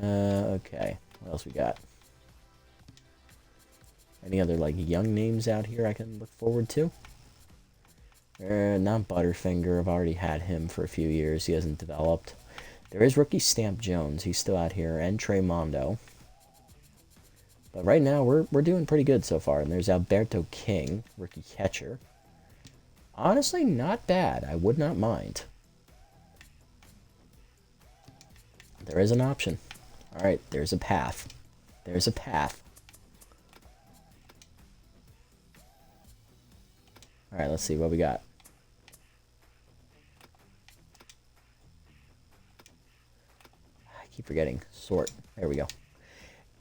Okay. What else we got? Any other, like, young names out here I can look forward to? Not Butterfinger. I've already had him for a few years. He hasn't developed. There is rookie Stamp Jones. He's still out here. And Trey Mondo. But right now, we're doing pretty good so far. And there's Alberto King, rookie catcher. Honestly, not bad. I would not mind. There is an option. All right, there's a path. There's a path. All right, let's see what we got. I keep forgetting. Sort. There we go.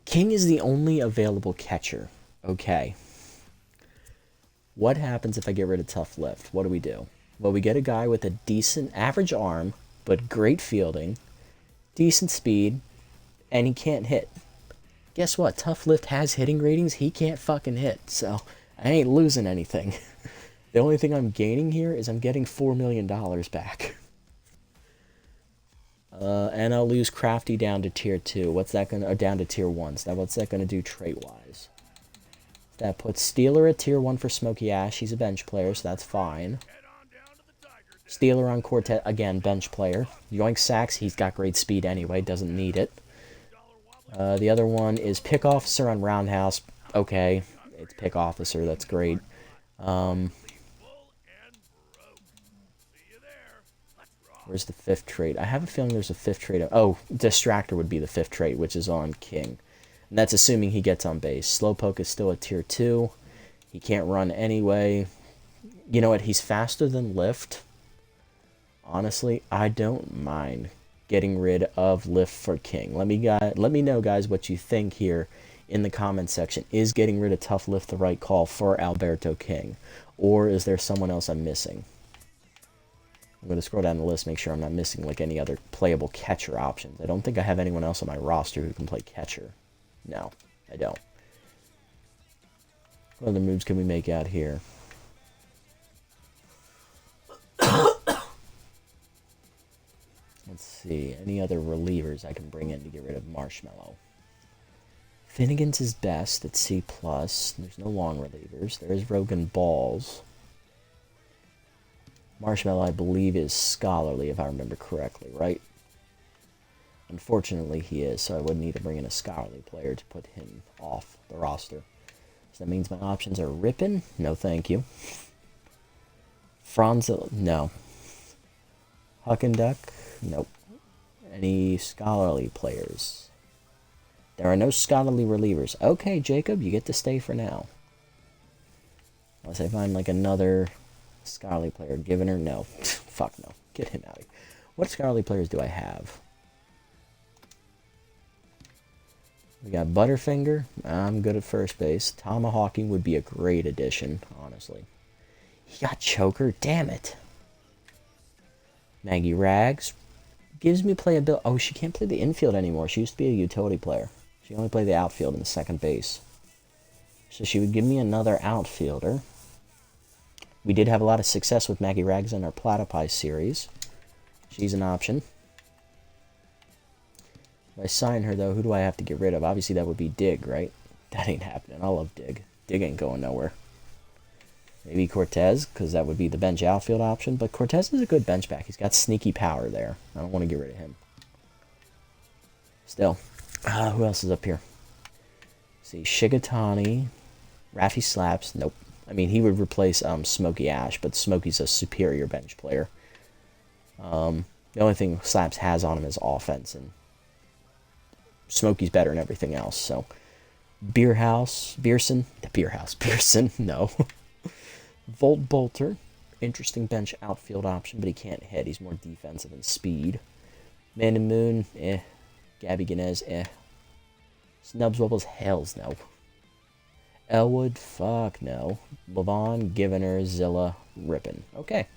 King is the only available catcher. Okay. What happens if I get rid of Tough Lift? What do? Well, we get a guy with a decent average arm, but great fielding, decent speed, and he can't hit. Guess what? Tough Lift has hitting ratings. He can't fucking hit, so I ain't losing anything. The only thing I'm gaining here is I'm getting $4 million back. And I'll lose Crafty down to tier 2. What's that gonna, or down to tier 1? So what's that gonna do trait-wise? That puts Steeler at tier 1 for Smokey Ash. He's a bench player, so that's fine. Steeler on Cortez, again, bench player. Yoink Sacks, he's got great speed anyway, doesn't need it. The other one is Pick Officer on Roundhouse. Okay, it's Pick Officer, that's great. Where's the 5th trait? I have a feeling there's a 5th trait. Oh, Distractor would be the 5th trait, which is on King. And that's assuming he gets on base. Slowpoke is still at tier 2. He can't run anyway. You know what? He's faster than Lift. Honestly, I don't mind getting rid of Lift for King. Let me know, guys, what you think here in the comments section. Is getting rid of Tough Lift the right call for Alberto King? Or is there someone else I'm missing? I'm going to scroll down the list, make sure I'm not missing like any other playable catcher options. I don't think I have anyone else on my roster who can play catcher. No, I don't. What other moves can we make out here? Let's see. Any other relievers I can bring in to get rid of Marshmallow? Finnegan's is best at C+. There's no long relievers. There is Rogan Balls. Marshmallow, I believe, is scholarly, if I remember correctly, right? Unfortunately, he is, so I would need to bring in a scholarly player to put him off the roster. So that means my options are Rippin', no thank you. Franzel, no. Huck and Duck, nope. Any scholarly players? There are no scholarly relievers. Okay, Jacob, you get to stay for now. Unless I find like another scholarly player. Givener, no. Fuck no. Get him out of here. What scholarly players do I have? We got Butterfinger. I'm good at first base. Tomahawking would be a great addition, honestly. He got Choker. Damn it. Maggie Rags. Gives me playability. Oh, she can't play the infield anymore. She used to be a utility player. She only played the outfield and the second base. So she would give me another outfielder. We did have a lot of success with Maggie Rags in our Platypi series. She's an option. If I sign her, though, who do I have to get rid of? Obviously, that would be Dig, right? That ain't happening. I love Dig. Dig ain't going nowhere. Maybe Cortez, because that would be the bench outfield option. But Cortez is a good bench back. He's got sneaky power there. I don't want to get rid of him. Still. Who else is up here? Let's see, Shigatani. Raffy Slaps. Nope. I mean, he would replace Smokey Ash, but Smokey's a superior bench player. The only thing Slaps has on him is offense, and Smokey's better in everything else, so. Beerson, no. Volt Bolter, interesting bench outfield option, but he can't hit. He's more defensive and speed. Man and Moon, eh. Gabby Ganez, eh. Snubs Wobbles, hells no. Elwood, fuck no. Levon, Givener, Zilla, Rippin. Okay.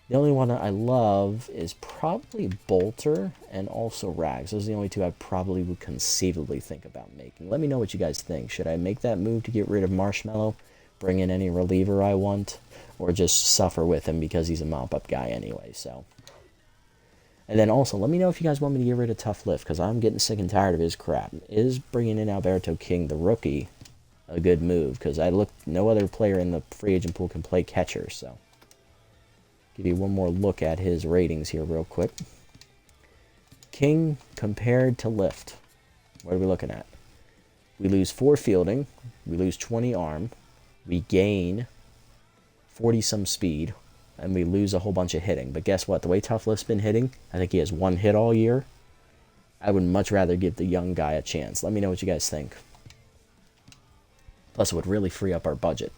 The only one that I love is probably Bolter and also Rags. Those are the only two I probably would conceivably think about making. Let me know what you guys think. Should I make that move to get rid of Marshmallow, bring in any reliever I want, or just suffer with him because he's a mop-up guy anyway, so. And then also, let me know if you guys want me to get rid of Tough Lift, because I'm getting sick and tired of his crap. Is bringing in Alberto King, the rookie, a good move? Because no other player in the free agent pool can play catcher, so. Give you one more look at his ratings here real quick. King compared to Lift. What are we looking at? We lose 4 fielding. We lose 20 arm. We gain 40-some speed. And we lose a whole bunch of hitting. But guess what? The way Tough Lift's been hitting, I think he has 1 hit all year. I would much rather give the young guy a chance. Let me know what you guys think. Plus, it would really free up our budget.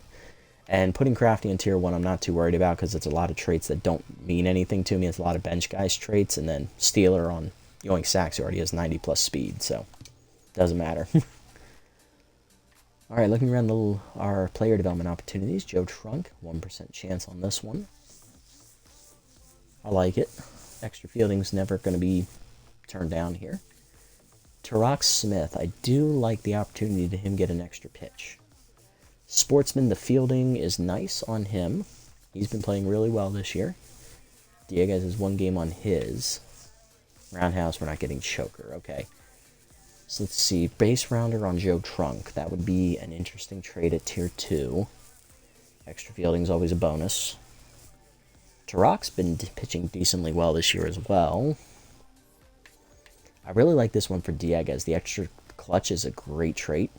And putting Crafty in Tier 1, I'm not too worried about because it's a lot of traits that don't mean anything to me. It's a lot of bench guys traits. And then Stealer on Yoink Sacks, who already has 90-plus speed. So, doesn't matter. All right, looking around our player development opportunities. Joe Trunk, 1% chance on this one. I like it. Extra fielding's never going to be turned down here. Tarak Smith, I do like the opportunity to him get an extra pitch. Sportsman, the fielding is nice on him. He's been playing really well this year. Dieguez has 1 game on his. Roundhouse, we're not getting choker. Okay. So let's see. Base rounder on Joe Trunk. That would be an interesting trade at Tier 2. Extra fielding is always a bonus. Tarak's been pitching decently well this year as well. I really like this one for Dieguez. The extra clutch is a great trait.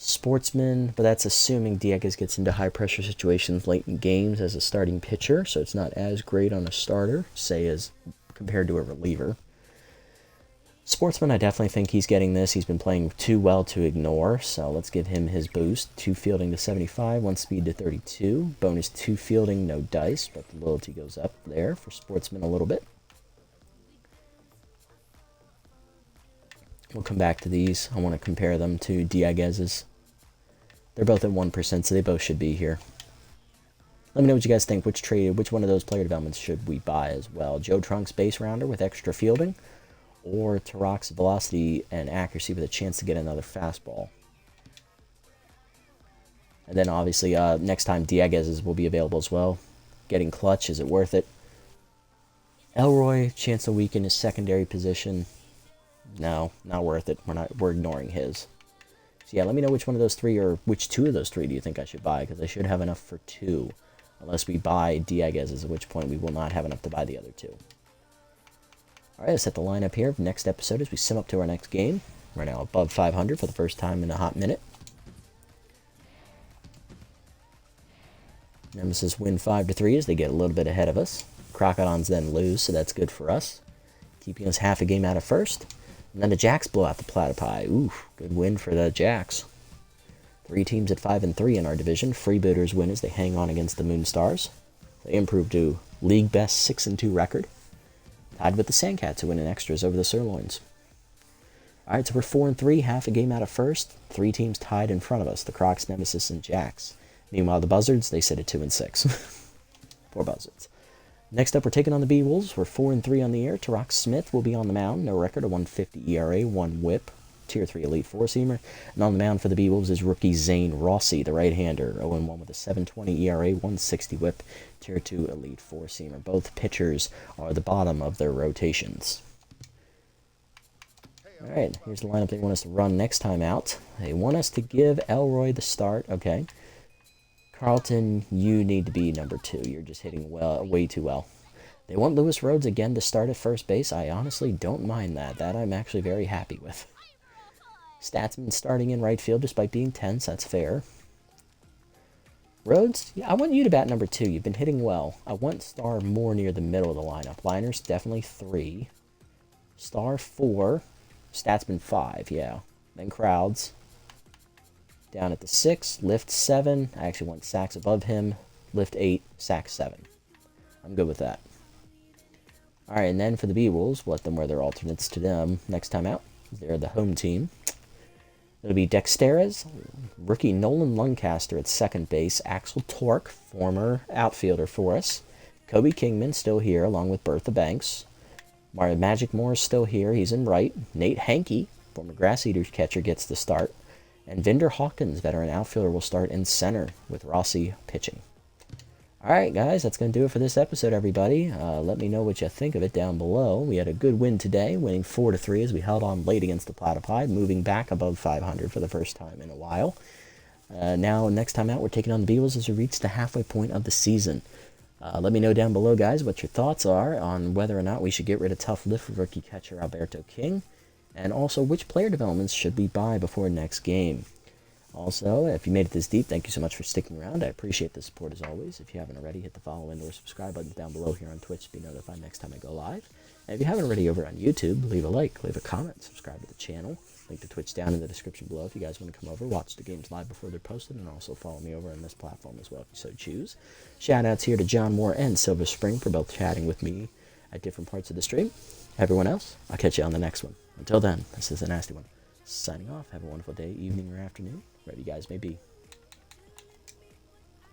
Sportsman, but that's assuming Dieguez gets into high-pressure situations late in games as a starting pitcher, so it's not as great on a starter, say, as compared to a reliever. Sportsman, I definitely think he's getting this. He's been playing too well to ignore, so let's give him his boost. 2 fielding to 75, 1 speed to 32. Bonus 2 fielding, no dice, but the loyalty goes up there for Sportsman a little bit. We'll come back to these. I want to compare them to Dieguez's. They're both at 1%, so they both should be here. Let me know what you guys think. Which one of those player developments should we buy as well? Joe Trunk's base rounder with extra fielding, or Tarak's velocity and accuracy with a chance to get another fastball. And then obviously next time Dieguez's will be available as well. Getting clutch, is it worth it? Elroy, chance to weaken his secondary position. No, not worth it. We're ignoring his. So yeah, let me know which one of those 3 or which 2 of those 3 do you think I should buy, because I should have enough for 2. Unless we buy Dieguez's, at which point we will not have enough to buy the other 2. Alright, let's set the lineup here for next episode as we sim up to our next game. We're now above 500 for the first time in a hot minute. Nemesis win 5-3 as they get a little bit ahead of us. Crocodons then lose, so that's good for us. Keeping us half a game out of first. And then the Jacks blow out the Platypi. Ooh, good win for the Jacks. 3 teams at 5-3 in our division. Freebooters win as they hang on against the Moonstars. They improve to league best 6-2 record. Tied with the Sandcats who win in extras over the Sirloins. Alright, so we're 4-3, half a game out of first. 3 teams tied in front of us, the Crocs, Nemesis, and Jacks. Meanwhile, the Buzzards, they sit at 2-6. 4 Buzzards. Next up, we're taking on the B-Wolves. We're 4-3 on the air. Tarak Smith will be on the mound. No record, a 150 ERA, 1 whip. Tier 3 Elite 4-seamer. And on the mound for the B-Wolves is rookie Zane Rossi, the right-hander. 0-1 with a 720 ERA, 160 whip. Tier 2 Elite 4-seamer. Both pitchers are the bottom of their rotations. Alright, here's the lineup they want us to run next time out. They want us to give Elroy the start. Okay. Carlton, you need to be number 2. You're just hitting way too well. They want Lewis Rhodes again to start at first base. I honestly don't mind that. That I'm actually very happy with. Statsman starting in right field despite being tense. That's fair. Rhodes, yeah, I want you to bat number 2. You've been hitting well. I want Star more near the middle of the lineup. Liners, definitely 3. Star 4. Statsman 5, yeah. Then Crowds. Down at the 6, lift 7. I actually want sacks above him. Lift 8, sack 7. I'm good with that. Alright, and then for the B-Wolves, we'll let them wear their alternates to them next time out. They're the home team. It'll be Dexterez, rookie Nolan Luncaster at second base, Axel Torque, former outfielder for us, Kobe Kingman still here along with Bertha Banks, Magic Moore's still here, he's in right, Nate Hankey, former Grass Eaters catcher, gets the start, and Vinder Hawkins, veteran outfielder, will start in center with Rossi pitching. Alright guys, that's going to do it for this episode, everybody. Let me know what you think of it down below. We had a good win today, winning 4-3 as we held on late against the Platypi, moving back above 500 for the first time in a while. Now, next time out, we're taking on the Beagles as we reach the halfway point of the season. Let me know down below, guys, what your thoughts are on whether or not we should get rid of tough lift rookie catcher Alberto King, and also which player developments should we buy before next game. Also, if you made it this deep, thank you so much for sticking around. I appreciate the support as always. If you haven't already, hit the follow and or subscribe buttons down below here on Twitch to be notified next time I go live. And if you haven't already over on YouTube, leave a like, leave a comment, subscribe to the channel. Link to Twitch down in the description below if you guys want to come over, watch the games live before they're posted, and also follow me over on this platform as well if you so choose. Shout-outs here to John Moore and Silver Spring for both chatting with me at different parts of the stream. Everyone else, I'll catch you on the next one. Until then, this is the Nasty One. Signing off. Have a wonderful day, evening, or afternoon, wherever you guys may be.